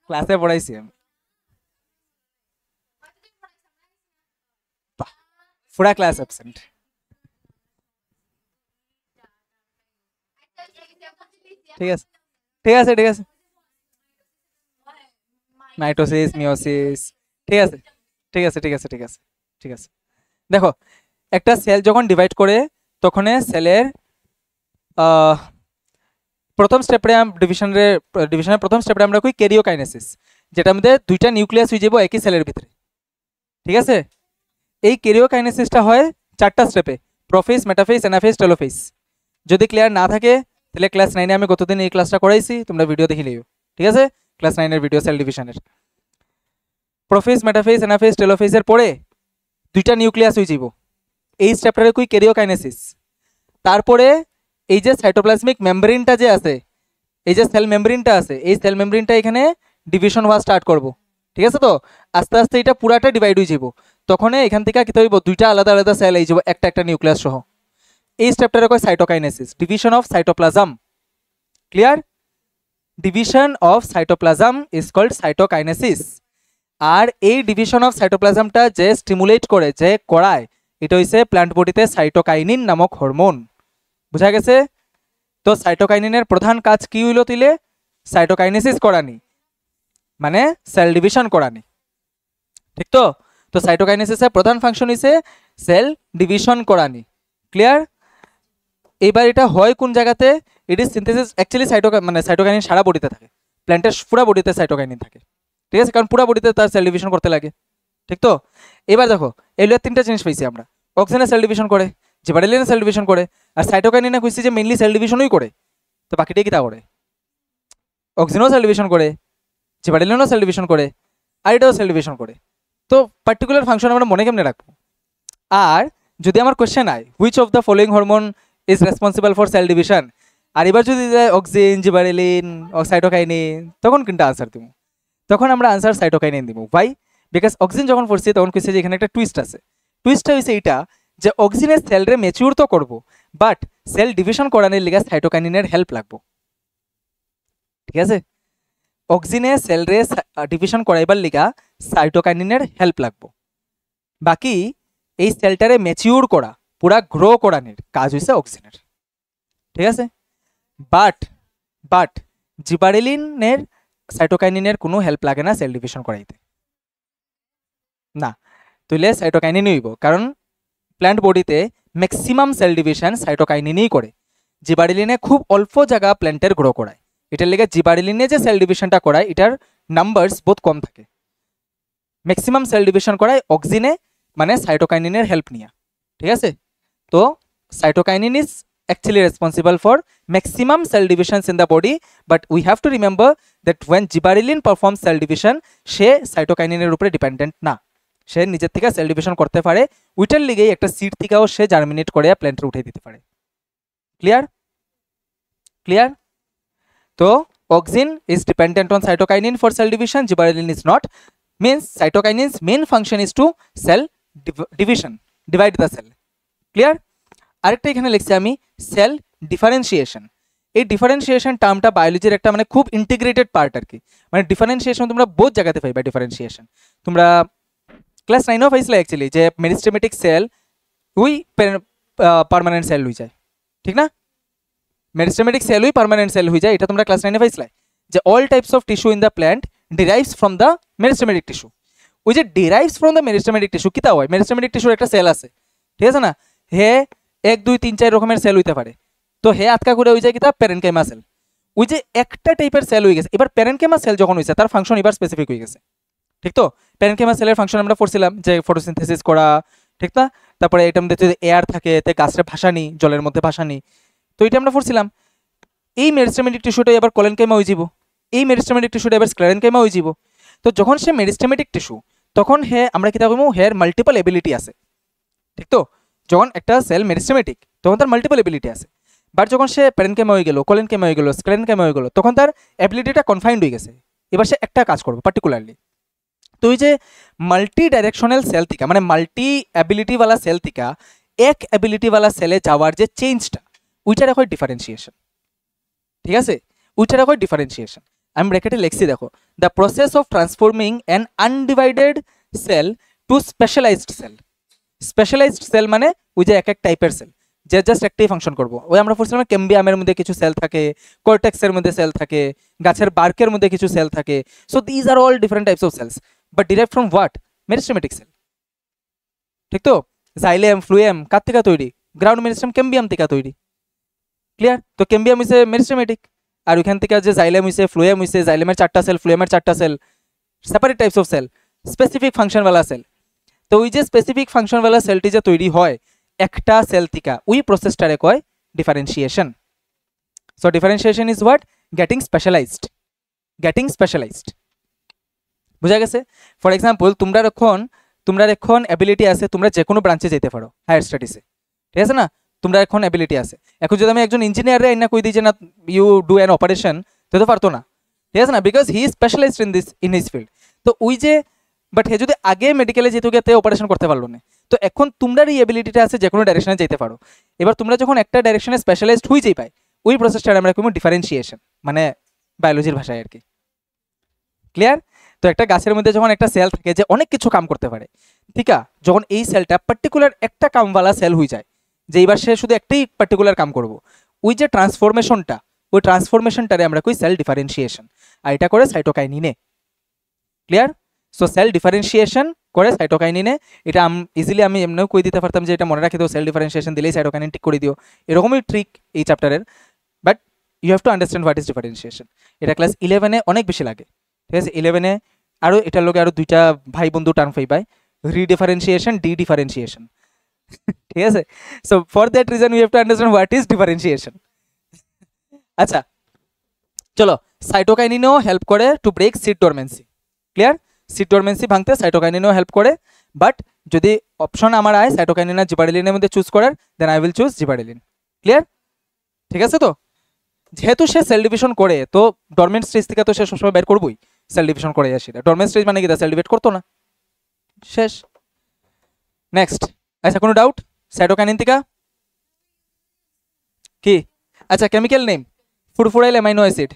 ক্লাসে পড়াইছি আমি। পুরা ক্লাস অ্যাবসেন্ট। ঠিক আছে ঠিক আছে ঠিক আছে, মাইটোসিস মিওসিস, ঠিক আছে ঠিক আছে ঠিক আছে ঠিক আছে ঠিক আছে। দেখো একটা সেল যখন ডিভাইড করে তখন সেলের প্রথম স্টেপে ডিভিশনের প্রথম স্টেপে আমরা কই ক্যারিওকাইনেসিস, যেটার মধ্যে দুইটা নিউক্লিয়াস হয়ে যাব একই সেলের ভিতরে। ঠিক আছে, এই ক্যারিওকাইনেসিসটা হয় চারটা স্টেপে, প্রোফেজ, মেটাফেজ, অ্যানাফেজ, টেলোফেজ। যদি ক্লিয়ার না থাকে তাহলে ক্লাস 9 আমি গতদিন এই ক্লাসটা করাইছি, তোমরা ভিডিও দেখে লিও। ঠিক আছে, ক্লাস 9 এর ভিডিও সেল ডিভিশনের। প্রোফেজ, মেটাফেজ, অ্যানাফেজ, টেলোফেজের পরে দুইটা নিউক্লিয়াস হয়ে যাব, এই স্টেপটারে কই ক্যারিওকাইনেসিস। তারপরে এই যে সাইটোপ্লাজমিক মেমব্রেনটা যে আছে, এই যে সেল মেমব্রেনটা আছে, এই সেল মেমব্রেনটা এখানে ডিভিশন হওয়া স্টার্ট করব। ঠিক আছে, তো আস্তে আস্তে এটা পুরাটা ডিভাইড হয়ে যাব, তখন এখান থেকে কি হইব দুইটা আলাদা আলাদা সেল এই যাব একটা একটা নিউক্লিয়াস সহ। এই স্টেপটারে কয় cytokinesis, division of cytoplasm. Clear? Division of cytoplasm is called cytokinesis. আর এই ডিভিশন অফ সাইটোপ্লাজমটা যে স্টিমুলেট করে, যে করায়, এটা হইছে প্ল্যান্ট বডিতে সাইটোকাইনিন নামক হরমোন। বুঝা গেছে? তো সাইটোকাইনিনের প্রধান কাজ কি হইল তিলে? সাইটোকাইনেসিস করানি, মানে সেল ডিভিশন করানি। ঠিক তো? তো সাইটোকাইনেসিসের প্রধান ফাংশন হইছে সেল ডিভিশন করানি। ক্লিয়ার? এবার এটা হয় কোন জায়গাতে? ইট ইজ সিনথেসিস অ্যাকচুয়ালি মানে সাইটোকাইনিন সারা বডিতে থাকে, প্ল্যান্টের পুরো বডিতে সাইটোকাইনিন থাকে। ঠিক আছে, কারণ পুরো বডিতে তার সেল ডিভিশন করতে লাগে। ঠিক তো? এবার দেখো এগুলো তিনটা জিনিস পাইছি আমরা, অক্সিজেনের সেল ডিভিশন করে, জিবারেলিনের সেল ডিভিশন করে, আর সাইটোকাইনিনে কইছি যে মেইনলি সেল ডিভিশনই করে। তো বাকিটা কি তা করে? অক্সিজেনও সেল ডিভিশন করে, জিবারেলিনও সেল ডিভিশন করে, আর এটাও সেল ডিভিশন করে। তো পার্টিকুলার ফাংশন আমরা মনে কেমনে রাখবো? আর যদি আমার কোয়েশ্চেন আয় which of the following hormone is responsible for cell division, আর এবার যদি অক্সিজেন, জিবারেলিন ও সাইটোকাইনিন, তখন কোনটা আনসার দিব? তখন আমরা আনসার সাইটোকাইনিন দিব। ভাই বিকজ অক্সিজেন যখন পড়ছি তখন কইছে যে এখানে একটা টুইস্ট আছে। টুইস্টটা হইছে এইটা যে অক্সিজেনের সেলরে ম্যাচিউর তো করবো, বাট সেল ডিভিশন করানোর লিগে সাইটোকাইনিনের হেল্প লাগবো। ঠিক আছে, অক্সিজেনের সেলরে ডিভিশন করাইবার লিগা সাইটোকাইনিনের হেল্প লাগবো। বাকি এই সেলটারে ম্যাচিউর করা, পুরা গ্রো করানোর কাজ হইছে অক্সিজেনের। ঠিক আছে, বাট জিবারেলিনের সাইটোকাইনিনের কোনো হেল্প লাগে না সেল ডিভিশন করাইতে না, তুইলে সাইটোকাইনিনই হইব, কারণ প্ল্যান্ট বডিতে ম্যাক্সিমাম সেল ডিভিশন সাইটোকাইনিনই করে। জিবারেলিনে খুব অল্প জায়গা প্ল্যান্টের গ্রো করায়, এটার লেগে জিবারেলিনে যে সেল ডিভিশনটা করায় এটার নাম্বারস বহুত কম থাকে। ম্যাক্সিমাম সেল ডিভিশন করায় অক্সিজেনে, মানে সাইটোকাইনিনের হেল্প নিয়া। ঠিক আছে, তো cytokinin is actually responsible for maximum cell divisions in the body, but we have to remember that when gibberellin performs cell division সে সাইটোকাইনিনের উপরে ডিপেন্ডেন্ট না, সে নিজের থেকে সেল ডিভিশন করতে পারে, উইটার লিগেই একটা সিড থেকেও সে জার্মিনেট করে প্ল্যান্টে উঠে দিতে পারে। ক্লিয়ার? ক্লিয়ার? তো auxin is dependent on cytokinin for cell division, gibberellin is not, means cytokinin's main function is to cell division, divide the cell. Clear? আরেকটা এখানে লিখছি আমি সেল ডিফারেন্সিয়েশন। এই ডিফারেন্সিয়েশন টার্মটা বায়োলজির একটা মানে খুব ইন্টিগ্রেটেড পার্ট আর কি। মানে ডিফারেন্সিয়েশন তোমরা বহুত জায়গাতে পাইবা। ডিফারেন্সিয়েশন তোমরা ক্লাস 9 পাইছিলে অ্যাকচুয়ালি, যে মেরিস্টেমেটিক সেল উই পার্মানেন্ট সেল হয়ে যায়। ঠিক না? মেরিস্টেমেটিক সেল উই পার্মানেন্ট সেল হয়ে যায়, এটা তোমরা ক্লাস 9 পাইছিলে। যে all types of tissue in the plant derives from the meristematic tissue, ওই যে derives from the meristematic tissue কিতা হয় মেরিস্টেমেটিক টিস্যুর একটা সেল আছে ঠিক আছে না হে 1 2 3 4 রকমের সেল হইতে পারে তো হে আটকা করে ওই যে কিতা প্যারেনকাইমা সেল ওই যে একটা টাইপের সেল হয়ে গেছে এবার প্যারেনকাইমা সেল যখন হয়েছে তার ফাংশন এবার স্পেসিফিক হয়ে গেছে ঠিক তো প্যারেনকাইমা সেলের ফাংশন আমরা পড়ছিলাম যে ফটোসিনথেসিস করা ঠিক না তারপরে এটার মধ্যে যদি এয়ার থাকে তে গাছের ভাসানি জলের মধ্যে ভাসানি তো এটা আমরা পড়ছিলাম এই মেরিস্টেমেটিক টিস্যুটা এবার কোলেনকাইমা হয়ে যাব এই মেরিস্টেমেটিক টিস্যুটা এবার স্ক্লেরেনকাইমা হয়ে যাব তো যখন সে মেরিস্টেমেটিক টিস্যু তখন হে আমরা কিতা কইমু হের মাল্টিপল এবিলিটি আছে ঠিক তো যখন একটা সেল মেরিস্টেমেটিক তখন তার মাল্টিপল এবিলিটি আছে বাট যখন সে প্যারেনকাইমা হয়ে গেল কোলেনকাইমা হয়ে গেল স্ক্লেরেনকাইমা হয়ে গেল তখন তার এবিলিটিটা কনফাইন্ড হয়ে গেছে এবার সে একটা কাজ করবে পার্টিকুলারলি তো এই যে মাল্টি ডাইরেকশনাল সেল থেকে মানে মাল্টি অ্যাবিলিটিওয়ালা সেল থেকে এক অ্যাবিলিটিওয়ালা সেলে যাওয়ার যে চেঞ্জটা ওইটার হয় ডিফারেন্সিয়েশন ঠিক আছে ওইটার হয় ডিফারেন্সিয়েশন আমি ব্র্যাকেটে লিখছি দেখো the process of transforming an undivided cell to specialised cell specialised cell মানে ওই যে এক টাইপের সেল যে জাস্ট একটাই ফাংশন করবো ওই আমরা পড়ছিলাম ক্যাম্বিয়ামের মধ্যে কিছু সেল থাকে কর্টেক্সের মধ্যে সেল থাকে গাছের বার্কের মধ্যে কিছু সেল থাকে so these are all different types of cells but derive from what meristematic cell ঠিক তো জাইলেম ফ্লুয়েম কার থেকে তৈরি গ্রাউন্ড মেরিস্টেম ক্যাম্বিয়াম থেকে তৈরি ক্লিয়ার তো ক্যাম্বিয়াম হইছে মেরিস্টেমেটিক আর ওইখান থেকে যে জাইলেম হইছে ফ্লুয়েম হইছে জাইলেমের 4টা সেল ফ্লুয়েমের 4টা cell separate types of cell specific ফাংশনওয়ালা সেল তো ওই যে স্পেসিফিক ফাংশনওয়ালা সেলটি যে তৈরি হয় একটা সেল থেকে ওই প্রসেসটারে কয় differentiation so differentiation is what getting specialised বুঝা গেছে ফর এক্সাম্পল তোমরা এখন অ্যাবিলিটি আছে তোমরা যে কোনো ব্রাঞ্চে যেতে পারো হায়ার স্টাডিজে ঠিক আছে না তোমরা এখন অ্যাবিলিটি আছে এখন যদি আমি একজন ইঞ্জিনিয়ারে না কই দিই যে না ইউ ডু অ্যান অপারেশন তো পারতো না ঠিক আছে না because he is specialised in his field তো ওই যে বাট হে যদি আগে মেডিকেলে যেতে গেতে অপারেশন করতে পারলো না তো এখন তোমরা এই এবিলিটিটা আছে যে কোনো ডাইরেকশনে যেতে পারো এবার তোমরা যখন একটা ডাইরেকশনে স্পেশালাইজড হয়ে যাই পাই ওই প্রসেসটা আমরা কইমু ডিফারেন্সিয়েশন মানে বায়োলজির ভাষায় আর কি ক্লিয়ার তো একটা গাছের মধ্যে যখন একটা সেল থাকে যে অনেক কিছু কাম করতে পারে ঠিক আছে যখন এই সেলটা পার্টিকুলার একটা কামওয়ালা সেল হয়ে যায় যে এবার সে শুধু একটাই পার্টিকুলার কাম করব ওই যে ট্রান্সফরমেশনটা ওই ট্রান্সফরমেশনটারে আমরা কই সেল ডিফারেন্সিয়েশন আর এটা করে সাইটোকাইনিনে ক্লিয়ার সো সেল ডিফারেন্সিয়েশন করে সাইটোকাইনিনে এটা ইজিলি আমি এমনিও কই দিতে পারতাম যে এটা মনে রাখি দাও সেল ডিফারেন্সিয়েশন দিলেই সাইটোকাইনিন ঠিক করে দিও এরকমই ট্রিক এই চ্যাপ্টারের but you have to understand what is differentiation এটা ক্লাস 11-এ অনেক বেশি লাগে ঠিক আছে 11-এ আরও এটার লোকে আরও দুইটা ভাই বন্ধু টার্ম পাই রিডিফারেন্সিয়েশন ডিফারেন্সিয়েশন ঠিক আছে so for that reason you have to understand what is differentiation আচ্ছা চলো সাইটোকাইনিনও হেল্প করে to break seed dormancy clear seed dormancy ভাঙতে সাইটোকাইনিনও হেল্প করে বাট যদি অপশন আমার আয় সাইটোকাইনিন আর জিবারেলিনের মধ্যে চুজ করার then I will choose gibberellin clear ঠিক আছে তো যেহেতু সে সেল ডিভিশন করে তো ডরমেন্ট স্টেজ থেকে তো সে সবসময় বের করবই সেল ডিভিশন করে আসি ডরমেন্ট স্টেজ মানে কি সেল ডিভিট করতো না শেষ নেক্সট আচ্ছা কোনো ডাউট সাইটোকাইনিন থেকে কি আচ্ছা chemical name furfuryl amino acid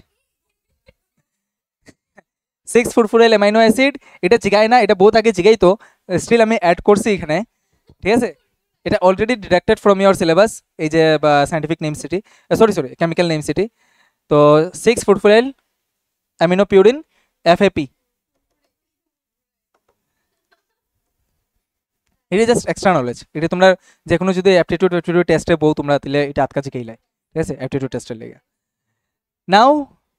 6 furfuryl amino acid এটা জিগায় না এটা বহুত আগে জিগাই তো স্টিল আমি অ্যাড করছি এখানে ঠিক আছে এটা already deducted from your syllabus এই যে scientific name city sorry chemical name city তো 6 ফুরফুরাইল অ্যামিনো পিউরিন FAP এটা জাস্ট এক্সট্রা নলেজ এটা তোমরা যে কোনো যদি অ্যাপটিটিউড টেস্টে বউ তোমরা দিলে এটা আটকা জিগাইলাই ঠিক আছে অ্যাপটিটিউড টেস্টের লেগে now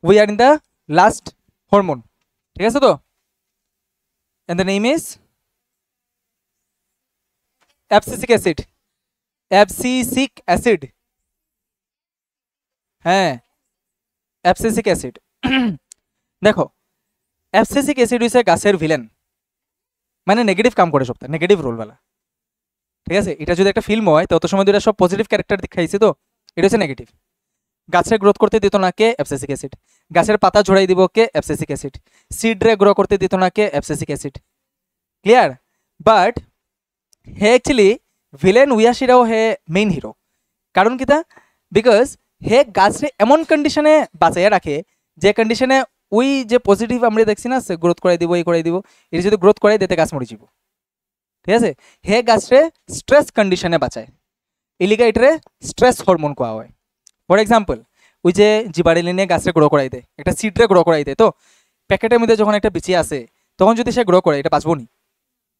we are in the last hormone ঠিক আছে তো and the name is abscisic acid হ্যাঁ অ্যাবসিসিক অ্যাসিড দেখো অ্যাবসিসিক অ্যাসিড হইছে গাছের ভিলেন মানে নেগেটিভ কাম করে সবটা নেগেটিভ রোলওয়ালা ঠিক আছে এটা যদি একটা ফিল্ম হয় তত সময় দুইটা সব পজিটিভ ক্যারেক্টার দেখাইছে তো এটা হচ্ছে নেগেটিভ গাছের গ্রোথ করতে দিত না কে অ্যাবসিসিক অ্যাসিড গাছের পাতা ঝরাই দিব কে অ্যাবসিসিক অ্যাসিড সিডরে গ্রো করতে দিত না কে অ্যাবসিসিক অ্যাসিড ক্লিয়ার বাট হে অ্যাকচুয়ালি ভিলেন উইয়াশিরাও হে মেইন হিরো কারণ কিতা বিকজ হে গাছরে এমন কন্ডিশনে বাঁচাইয়া রাখে যে কন্ডিশনে ওই যে পজিটিভ আমরা দেখছি না গ্রোথ করাই দিব এই করাই দিব এটা যদি গ্রোথ করাই দিতে গাছ মরে যাব ঠিক আছে হে গাছরে স্ট্রেস কন্ডিশনে বাঁচায় এলিগা এটারে স্ট্রেস হরমোন কোয়া হয় ফর এক্সাম্পল ওই যে জিবারেলিনে গাছরে গ্রো করাই দেয় একটা সিডরে গ্রো করাই দেয় তো প্যাকেটের মধ্যে যখন একটা বিচি আছে তখন যদি সে গ্রো করে এটা বাঁচবো নি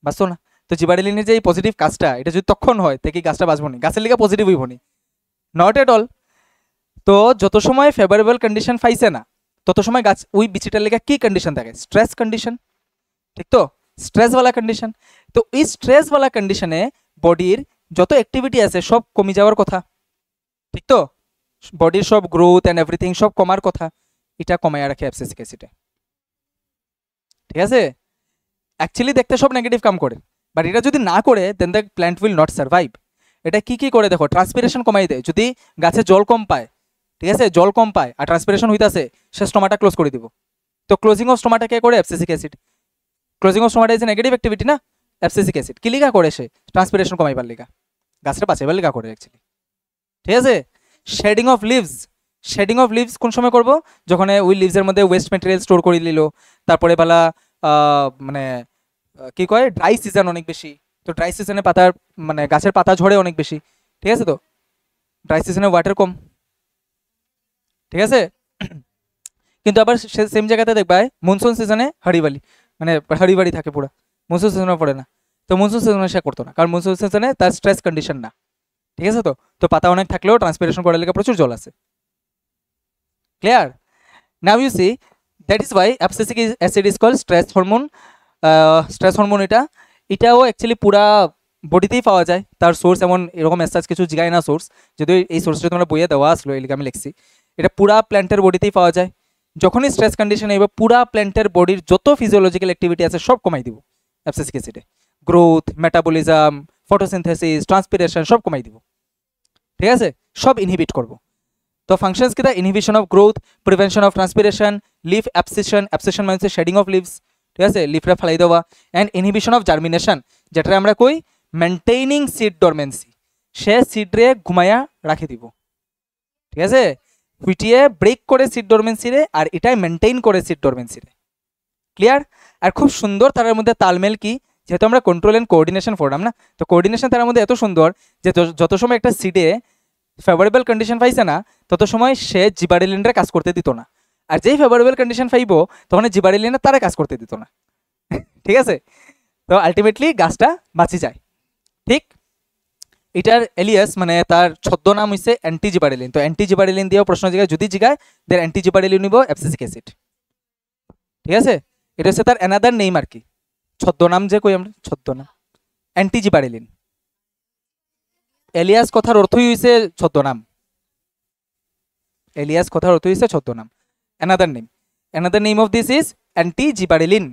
বাঁচতো না। তো জিবারেলিনের যে এই পজিটিভ কাজটা, এটা যদি তখন হয় তো কি গাছটা বাঁচবো নি? গাছের লিগা পজিটিভ হইব নি? Not at all. তো যত সময় ফেভারেবল কন্ডিশন পাইছে না, তত সময় গাছ ওই বিচিটার লেগে কি কন্ডিশন থাকে? স্ট্রেস কন্ডিশন, ঠিক তো? স্ট্রেসওয়ালা কন্ডিশন। তো এই স্ট্রেসওয়ালা কন্ডিশনে বডির যত অ্যাক্টিভিটি আছে সব কমে যাওয়ার কথা, ঠিক তো? বডির সব গ্রোথ অ্যান্ড এভরিথিং সব কমার কথা, এটা কমায় রাখে অ্যাবসিসিক অ্যাসিডে, ঠিক আছে? অ্যাকচুয়ালি দেখতে সব নেগেটিভ কাম করে, বাট এটা যদি না করে then the plant will not survive. এটা কি কি করে দেখো, ট্রান্সপিরেশন কমাই দেয়। যদি গাছে জল কম পায়, ঠিক আছে, জল কম পায় আর ট্রান্সপিরেশন হইতাছে, সে স্টোমাটা ক্লোজ করে দিব। তো ক্লোজিং অফ স্টোমাটা কে করে? Abscisic acid. Closing of stomata is a negative activity না? অ্যাবসিসিক অ্যাসিড কি লিগা করে? সে ট্রান্সপিরেশন কমাইবার লিগা, গাছটা বাঁচাইবার লিগা করে অ্যাকচুয়ালি, ঠিক আছে? Shedding of leaves, shedding of leaves কোন সময় করব? যখন ওই লিভসের মধ্যে ওয়েস্ট ম্যাটেরিয়াল স্টোর করে নিল, তারপরে বেলা মানে কি কয়, ড্রাই সিজন অনেক বেশি। তো ড্রাই সিজনে পাতার মানে গাছের পাতা ঝরে অনেক বেশি, ঠিক আছে? তো ড্রাই সিজনে ওয়াটার কম, ঠিক আছে? কিন্তু আবার সেম জায়গাতে দেখবা মনসুন সিজনে হাড়িবালি, মানে হাড়িবাড়ি থাকে পুরো, মনসুন সিজনে পড়ে না। তো মনসুন সিজনে সে করতো না, কারণ মনসুন সিজনে তার স্ট্রেস কন্ডিশন না, ঠিক আছে? তো তো পাতা অনেক থাকলেও ট্রান্সপিরেশন করার লেগে প্রচুর জল আছে। Clear? Now you see, that is why abscisic acid is called stress hormone. Stress hormone এটাও অ্যাকচুয়ালি পুরা বডিতেই পাওয়া যায়। তার সোর্স এমন এরকম এসাজ কিছু জিগায় না সোর্স, যদিও এই সোর্সটা তোমরা বইয়ে দেওয়া আসলো, এই লিগে আমি লিখছি। এটা পুরা প্ল্যান্টের বডিতেই পাওয়া যায়। যখনই স্ট্রেস কন্ডিশন এবার পুরা প্ল্যান্টের বডির যত ফিজিওলজিক্যাল অ্যাক্টিভিটি আছে সব কমাই দিব অ্যাবসিসিক অ্যাসিডে। গ্রোথ, মেটাবলিজম, ফটোসিনথেসিস, ট্রান্সপিরেশন সব কমাই দিব, ঠিক আছে? সব ইনহিবিট করব। তো ফাংশনস কি? Inhibition of growth, prevention of transpiration, leaf অ্যাবসিশন, অ্যাবসিশন মানে শেডিং অফ লিভস, ঠিক আছে, লিফরা ফেলাই দেওয়া, অ্যান্ড ইনহিবিশন অফ জার্মিনেশন, যেটা আমরা কই মেনটেইনিং সিড ডরমেন্সি, সে সিডরে ঘুমায়া রাখি দিব, ঠিক আছে? হুইটিয়ে ব্রেক করে সিড ডরমেন্সিরে, আর এটাই মেনটেইন করে সিড ডরমেন্সিরে। ক্লিয়ার? আর খুব সুন্দর তার মধ্যে তালমেল কি, যেহেতু আমরা কন্ট্রোল অ্যান্ড কোঅর্ডিনেশন পড়লাম না, তো কোঅর্ডিনেশন তার মধ্যে এত সুন্দর যে যত সময় একটা সিডে ফেভারেবল কন্ডিশন পাইছে না, তত সময় সে জিবারেলিনরে কাজ করতে দিত না। আর যেই ফেভারেবল কন্ডিশন পাইব তখন জিবারেলিনে তারা কাজ করতে দিত না, ঠিক আছে? তো আলটিমেটলি গাছটা বাঁচি যায়, ঠিক? এটার এলিয়াস মানে তার ছদ্মনাম হইছে অ্যান্টি জিবারেলিন। তো অ্যান্টি জিবারেলিন দিয়েও প্রশ্ন জিগায়, যদি জিগায় দের অ্যান্টি জিবারেলিন নিব অ্যাবসিসিক অ্যাসিড, ঠিক আছে? এটা হচ্ছে তার অ্যানাদার নেম আর কি, ছদ্মনাম যে কই আমরা, ছদ্মনাম অ্যান্টি জিবারেলিন। এলিয়াস কথার অর্থই হইছে ছদ্মনাম, এলিয়াস কথার অর্থ হইছে ছদ্মনাম, another name. Another name of this is anti জিবারেলিন।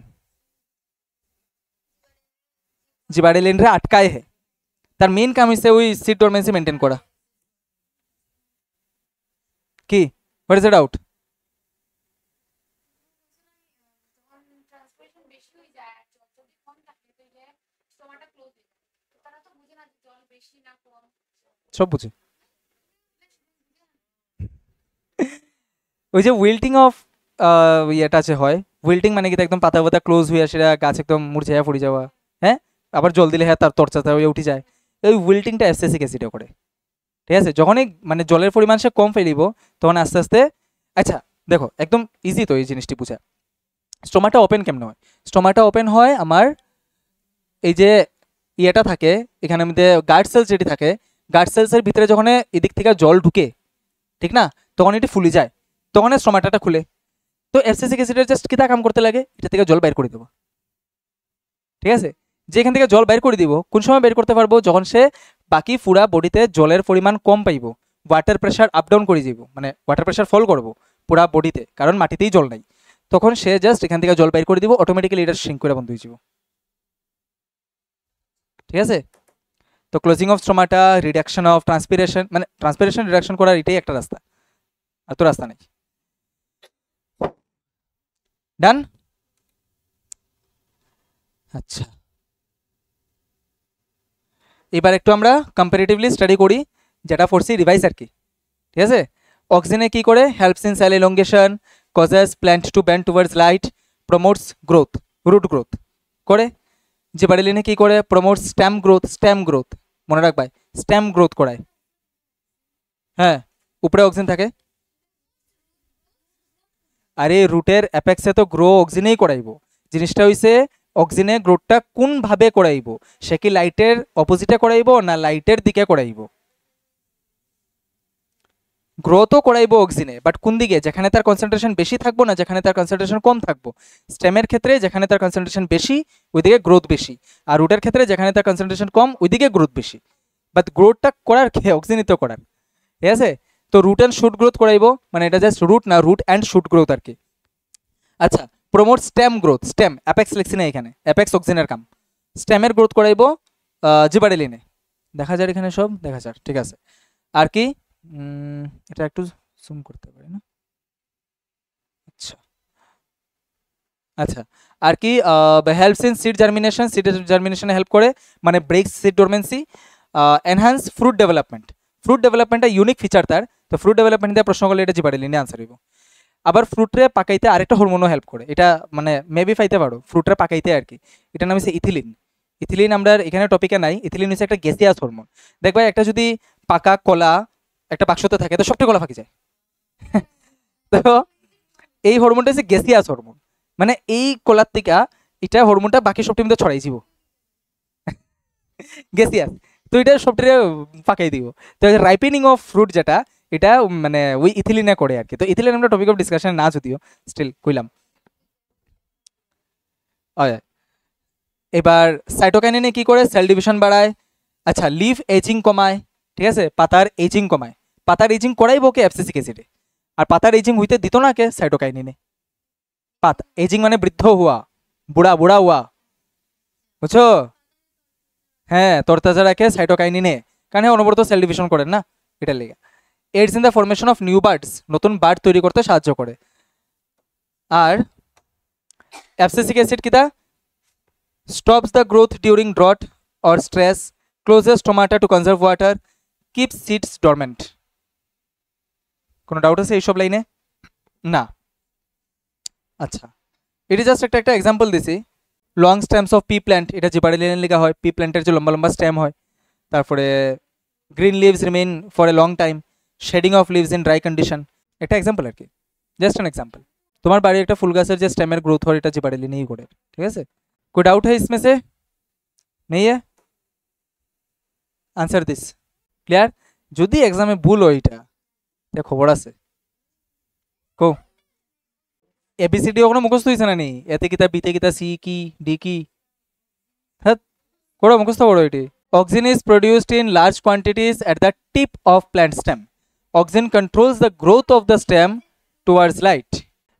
জিবারেলিন রে আটকায় হে, তার মেইন কাম হইছে ওই সিড ডরমেন্সি মেনটেন করা। কি হোয়াট ইজ দ্য ডাউট? সব বুঝে। ওই যে উইল্টিং অফ ইয়েটা আছে হয়, উইল্টিং মানে কি একদম পাতা পাতা ক্লোজ হয়ে আসে, গাছ একদম মুরঝাইয়া পড়ে যাওয়া, হ্যাঁ? আবার জল দিলে হ্যাঁ তার তরচাতে হয়ে উঠে যায়। ওই উইল্টিংটা অ্যাবসিসিক অ্যাসিডে করে, ঠিক আছে? যখনই মানে জলের পরিমাণ সে কম ফেলিব তখন আস্তে আস্তে, আচ্ছা দেখো একদম ইজি তো এই জিনিসটি বোঝা। স্টোমাটা ওপেন কেমন হয়? স্টোমাটা ওপেন হয় আমার এই যে ইয়েটা থাকে এখানে মধ্যে, গার্ড সেলস যেটি থাকে, গার্ড সেলসের ভিতরে যখন এদিক থেকে জল ঢুকে, ঠিক না, তখন এটি ফুলে যায়, তখন স্টোমাটাটা খুলে। তো অ্যাবসিসিক অ্যাসিডের জাস্ট কিতা কাম করতে লাগে, এটা থেকে জল বাইর করে দেবো, ঠিক আছে? যেখান থেকে জল বাইর করে দিব কোন সময় বের করতে পারবো? যখন সে বাকি পুরা বডিতে জলের পরিমাণ কম পাইব, ওয়াটার প্রেশার আপ ডাউন করে যাব, মানে ওয়াটার প্রেশার ফল করব পুরা বডিতে, কারণ মাটিতেই জল নাই, তখন সে জাস্ট এখান থেকে জল বাইর করে দিব, অটোমেটিক্যালি এটা সিঙ্ক করে বন্ধ হয়ে যাব, ঠিক আছে? তো closing of stomata, reduction of transpiration, মানে ট্রান্সপিরেশন রিডাকশন করার এটাই একটা রাস্তা, আর তো রাস্তা নেই। ডান? আচ্ছা, এবার একটু আমরা কম্পারেটিভলি স্টাডি করি, যেটা পড়ছি রিভাইজ আর কি, ঠিক আছে? অক্সিজেনে কি করে? Helps in cell elongation, causes plant to bend towards light, promotes growth, root growth করে। জিবারেলিনে কি করে? Promotes stem growth, stem growth মনে রাখবাই, স্টেম গ্রোথ করায়, হ্যাঁ উপরে অক্সিজেন থাকে। আরে রুটের অ্যাপেক্সে তো গ্রো অক্সিজেনেই করাইব, জিনিসটা হইছে অক্সিনে গ্রোথটা কোন ভাবে করাইব, সে কি লাইটের অপোজিটে করাইব না লাইটের দিকে করাইব? গ্রোথও করাইব অক্সিনে, বাট কোন দিকে, যেখানে তার কনসেন্ট্রেশন বেশি থাকবো না যেখানে তার কনসেন্ট্রেশন কম থাকবো? স্টেমের ক্ষেত্রে যেখানে তার কনসেন্ট্রেশন বেশি ওইদিকে গ্রোথ বেশি, আর রুটের ক্ষেত্রে যেখানে তার কনসেন্ট্রেশন কম ওইদিকে গ্রোথ বেশি। বাট গ্রোথটা করার অক্সিনিত করার, ঠিক আছে? তো রুট অ্যান্ড শুট গ্রোথ করাইব, মানে এটা জাস্ট রুট না, রুট অ্যান্ড শুট গ্রোথ আর কি। আচ্ছা, promote stem growth, stem apex লিখছি না এখানে, অ্যাপেক্স অক্সিনের কাম। স্টেমের গ্রোথ করাইব জিবারেলিনে, দেখা যায় এখানে সব দেখা যায়, ঠিক আছে। আর কি এটা একটু জুম করতে পারি না, আচ্ছা আচ্ছা। আর কি হেল্পস ইন সিড জার্মিনেশন, সিডের জার্মিনেশনে হেল্প করে, মানে breaks seed dormancy. Enhance fruit development, fruit ডেভেলপমেন্টটা ইউনিক ফিচার তার, তো ফ্রুট ডেভেলপমেন্ট দিয়ে প্রশ্ন করলে এটা জিবারেলিনে আনসার হইব। আবার ফ্রুটরে পাকাইতে আরেকটা হরমোনও হেল্প করে, এটা মানে মেবি পাইতে পারো ফ্রুটরে পাকাইতে আর কি, এটার নাম হচ্ছে ইথিলিন। ইথিলিন আমরা এখানে টপিকে নাই, ইথিলিন হচ্ছে একটা গ্যাসিয়াস হরমোন। দেখবা একটা যদি পাকা কলা একটা বাক্সতে থাকে তো সবটা কলা ফাঁকি যায় তো এই হরমোনটা হচ্ছে গ্যাসিয়াস হরমোন, মানে এই কলার থেকে এটা হরমোনটা বাকি সবটির মধ্যে ছড়াই যাব গ্যাসিয়াস, তো এটা সবটারে পাকাই দিব। তো রাইপেনিং অফ ফ্রুট যেটা, এটা মানে ওই ইথিলিনে করে আর কি। তো ইথিলিন আমরা টপিক অফ ডিসকাশন না যদিও স্টিল কইলাম। এবার সাইটোকাইনিনে কি করে, সেল ডিভিশন বাড়ায়। আচ্ছা, লিভ এজিং কমায়, ঠিক আছে, পাতার এজিং কমায়। পাতার এজিং করাইব কে, অ্যাবসিসিক অ্যাসিডে, আর পাতার এজিং হইতে দিত না কে, সাইটোকাইনিনে। পাতা এজিং মানে বৃদ্ধ হওয়া, বুড়া বুড়া হওয়া, বুঝছো? হ্যাঁ, তরতাজা রাখে সাইটোকাইনিনে, কারণ হ্যাঁ অনবরত সেল ডিভিশন করেন না, এটার লেগে। AIDS in the formation of new birds, নতুন বার্ড তৈরি করতে সাহায্য করে। আর অ্যাবসিসিক অ্যাসিড কিতা, stops the growth during drought or stress, closes stomata to conserve water, keeps seeds dormant. কোনো ডাউট আছে এইসব লাইনে? না। আচ্ছা, এটি জাস্ট একটা এক্সাম্পল দিছি। Long stems of P plant, এটা জিবারেলিনে লেখা হয়, পি প্ল্যান্টের যে লম্বা লম্বা স্টেম হয়। তারপরে green leaves remain for a long time, shedding of leaves in dry condition, একটা এক্সাম্পল আর কি, জাস্ট অ্যান এক্সাম্পল। তোমার বাড়ির একটা ফুল গাছের যে স্টেমের গ্রোথ হয় এটা জিবারেলিনেই করে, ঠিক আছে? कोई डाउट है इसमें से? नहीं है? Answer this clear. যদি এক্সামে ভুল হয় এটা তে খবর আছে কো, এবিসিডি ওখানে মুখস্থ হয়েছে না নি, এতে কিতা বিতে কিতা সি কি ডি কি, হ্যাঁ করো মুখস্থ করো এটি। Auxin is produced in large quantities at the tip of plant stem, auxin controls the growth of the stem towards light.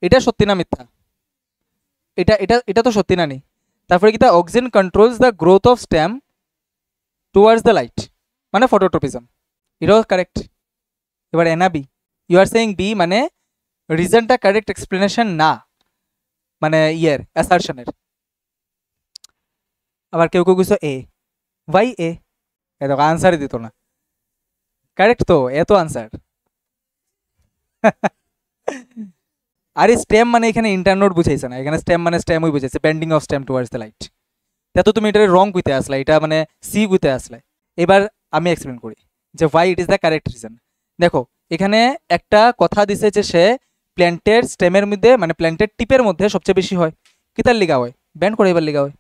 এটা সত্যি না মিথ্যা? এটা এটা এটা তো সত্যি না নি? তারপরে কিতা, auxin controls the growth of stem towards the light, মানে ফটোট্রপিজম, এটাও কারেক্ট। এবার এনা B, you are saying B, মানে রিজনটা কারেক্ট এক্সপ্লেনেশন না, মানে ইয়ের অ্যাসারশনের। আবার কেউ কেউ কিছু এ, ওয়াই এ, এত আনসারই দিত না, কারেক্ট তো এ তো আনসার আরে স্টেম মানে এখানে ইন্টারনোড বুঝাইছে না, এখানে স্টেম মানে স্টেমই বুঝাইছে, bending of stem towards the light. তা তো তুমি এটা রং কইতে আসলে, এটা মানে সি কইতে আসলে। এবার আমি এক্সপ্লেন করি যে why it is the correct reason. দেখো এখানে একটা কথা দিছে যে সে প্ল্যান্টের স্টেমের মধ্যে, মানে প্ল্যান্টের টিপের মধ্যে সবচেয়ে বেশি হয়, কিতার লিগা হয়, ব্যান্ড করে এবার লিগা হয়,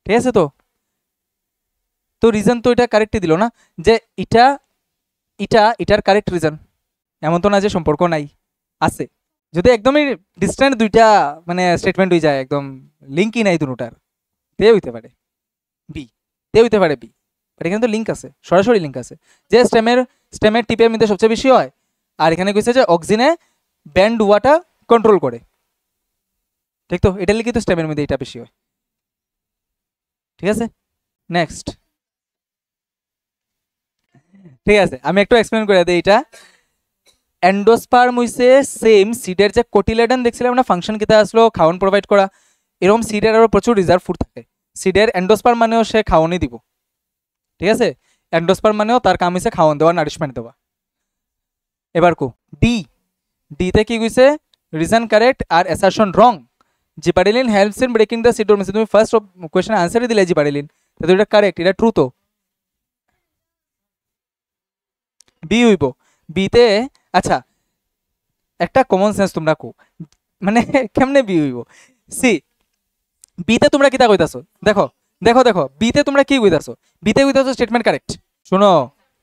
ঠিক আছে? তো তো রিজন তো এটা কারেক্টই দিল না, যে এটা এটা এটার কারেক্ট রিজন, এমন তো না যে সম্পর্ক নাই, আছে। যদি একদমই ডিস্ট্যান্ট দুইটা মানে স্টেটমেন্ট হয়ে যায়, একদম লিঙ্কই নাই দুটার, তে হইতে পারে বি, তে হইতে পারে বি, বাট এখানে তো লিঙ্ক আছে, সরাসরি লিঙ্ক আছে, যে স্টেমের টিপের মধ্যে সবচেয়ে বেশি হয়, আর এখানে কইছে যে অক্সিনে ব্যান্ড ওয়াটা কন্ট্রোল করে, ঠিক তো? এটা লিখে তো স্টেমের মধ্যে এটা বেশি হয়, ঠিক আছে? নেক্সট, ঠিক আছে আমি একটু এক্সপ্লেন করে দিই। এটা এন্ডোস্পার্ম হইছে সেম সিডের যে কোটিলেডন দেখছিলাম না, ফাংশন কিতা আসলো খাওয়ান প্রোভাইড করা, এরকম সিডের আরও প্রচুর রিজার্ভ ফুড থাকে। সিডের এন্ডোস্পার্ম মানেও সে খাওয়ানই দিব, ঠিক আছে? এন্ডোস্পার্ম মানেও তার কাম হইছে খাওয়ান দেওয়া, নারিশমেন্ট দেওয়া। এবার কো ডি, ডিতে কি কইছে, রিজন কারেক্ট আর assertion wrong. Gibberellin helps in breaking the seed dormancy, তুমি ফার্স্ট কোয়েশ্চেন আনসারই দিলে জিবারেলিন, তো এটা কারেক্ট, এটা ট্রু তো বি হইব। বিতে আচ্ছা একটা কমন সেন্স তোমরা কো, মানে কেমনে বি হইব, সি বিতে তোমরা কিতা কইতাছো, দেখো দেখো দেখো বিতে তোমরা কি কইতাছো, বিতে কইতাছো স্টেটমেন্ট কারেক্ট। শোনো,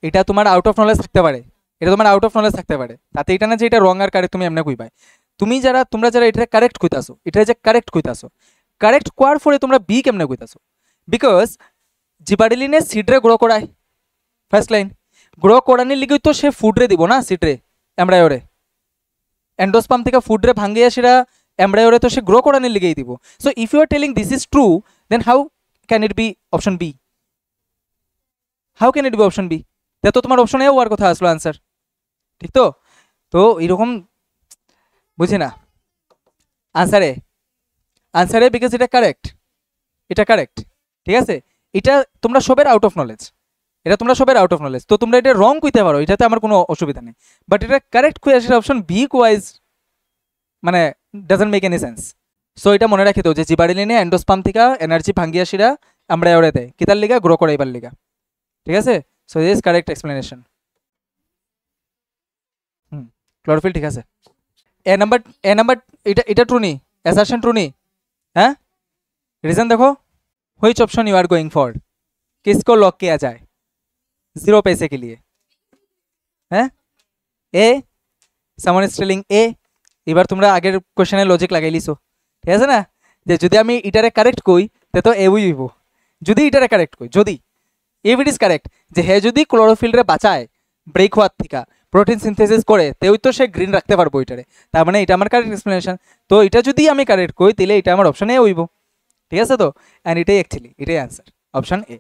এটা তোমার আউট অফ নলেজ থাকতে পারে, এটা তোমার আউট অফ নলেজ থাকতে পারে, তাতে এটা না যে এটা রং আর কারেক্ট তুমি এমনি কইবাই। তোমরা যারা এটা কারেক্ট কইতাছো, এটা যে কারেক্ট কইতাছো, কারেক্ট কোয়ার পরে তোমরা বি কেমনে কইতাছো? বিকজ জিবারেলিনে সিডরে গ্রো করায়, ফার্স্ট লাইন গ্রো করানির লিগেই তো সে ফুডরে দিব না, সিডরে এমব্রায়োরে, এন্ডোস্পাম থেকে ফুডরে ভাঙ্গিয়া সেটা এমব্রায়োরে তো সে গ্রো করানির লিগেই দিব। So if you are telling this is true, then how can it be option B? How can it be option B? তা তো তোমার অপশন এ হওয়ার কথা আসলো আনসার, ঠিক তো? তো এরকম বুঝি না, আনসারে আনসারে বিকজ এটা কারেক্ট, এটা কারেক্ট, ঠিক আছে? এটা তোমরা সবের আউট অফ নলেজ, এটা তোমরা সবের আউট অফ নলেজ, তো তোমরা এটা রং কইতে পারো, এটাতে আমার কোনো অসুবিধা নেই, বাট এটা কারেক্ট কই আসে অপশন বি কোয়াইজ মানে doesn't make any sense. So এটা মনে রাখি তো যে জিবারেলিনে এন্ডোস্পাম থেকে এনার্জি ভাঙ্গিয়া সেরা আমরা এওরে দেয় কিতার লিগা, গ্রো করাইবার লিগা, ঠিক আছে? So this is correct explanation. Chlorophyll ঠিক আছে। এ নাম্বার এটা এটা ট্রু নি, অ্যাসারশন ট্রু নি, হ্যাঁ? रीजन देखो, which option you are going for, किसको लॉक किया जाए 0 पैसे के लिए? हैं A, someone is telling A. এবার তোমরা আগের কোশ্চেনের লজিক লাগাই লিছো, ঠিক আছে না? যে যদি আমি ইটারে কারেক্ট কই তে তো এ হইব, যদি ইটারে কারেক্ট কই, যদি ইফ ইট ইজ কারেক্ট যে হে যদি ক্লোরোফিলরে বাঁচায় ব্রেক হওয়ার থেকে, প্রোটিন সিনথেসিস করে, তেও তো সে গ্রিন রাখতে পারবো এটারে, তার মানে এটা আমার কারেক্ট এক্সপ্লেনেশন। তো এটা যদি আমি কারেক্ট কই তাহলে এটা আমার অপশন এ হইব, ঠিক আছে? তো অ্যান্ড এটাই অ্যাকচুয়ালি এটাই অ্যান্সার, অপশন এ,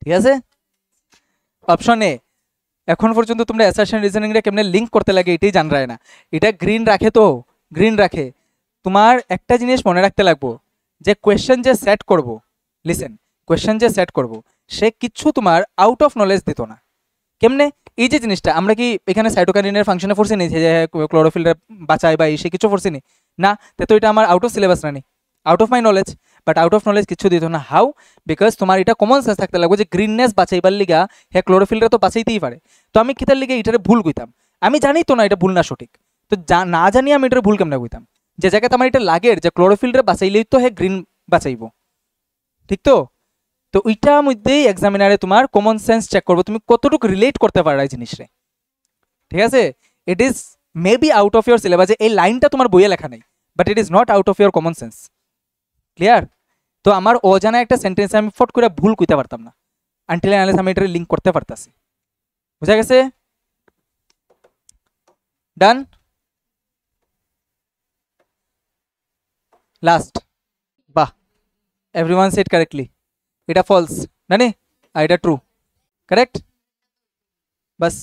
ঠিক আছে? Option A. এখন পর্যন্ত তোমরা অ্যাসারশন রিজনিংটা কেমনে লিঙ্ক করতে লাগে এটাই জান রায় না। এটা গ্রিন রাখে, তো গ্রিন রাখে, তোমার একটা জিনিস মনে রাখতে লাগবো যে কোয়েশ্চেন যে সেট করব, লিসেন, কোয়েশ্চেন যে সেট করব সে কিচ্ছু তোমার আউট অফ নলেজ দিত না। কেমনে? এই যে জিনিসটা আমরা কি এখানে সাইটোকাইনিনের ফাংশনে ফোর্সি নি যে ক্লোরোফিলটা বাঁচায় বা সে কিছু ফোর্সি নি না, তো এটা আমার আউট অফ সিলেবাস না, out of my knowledge, but out of knowledge কিছু দিত না। হাউ? বিকজ তোমার এটা কমন সেন্স থাকতে লাগবে যে গ্রিননেস বাঁচাইবার লিগা হ্যাঁ ক্লোরোফিলটা তো বাঁচাইতেই পারে, তো আমি কিতার লিগে এটারে ভুল কইতাম? আমি জানি তো না এটা ভুল না সঠিক, তো না জানি আমি এটার ভুল কেমনে কইতাম? যে জায়গাতে আমার এটা লাগে যে ক্লোরোফিলটা বাঁচাইলেই তো হ্যাঁ গ্রিন বাঁচাইব, ঠিক তো? তো ওইটার মধ্যেই এক্সামিনারে তোমার কমন সেন্স চেক করবো তুমি কতটুকু রিলেট করতে পারো এই জিনিসে, ঠিক আছে? It is maybe out of your syllabus, এই লাইনটা তোমার বইয়ে লেখা নেই, but it is not out of your common sense, clear? তো আমার অজানা একটা সেন্টেন্স আমি ফট করে ভুল কইতে পারতাম না, আনটিল আনলেস আমি এটা লিঙ্ক করতে পারতাছি, বুঝা গেছে? ডান। লাস্ট, বাহ, এভরিওয়ান সেড কারেক্টলি, এটা ফলস না, আর এটা ট্রু, কারেক্ট, বাস।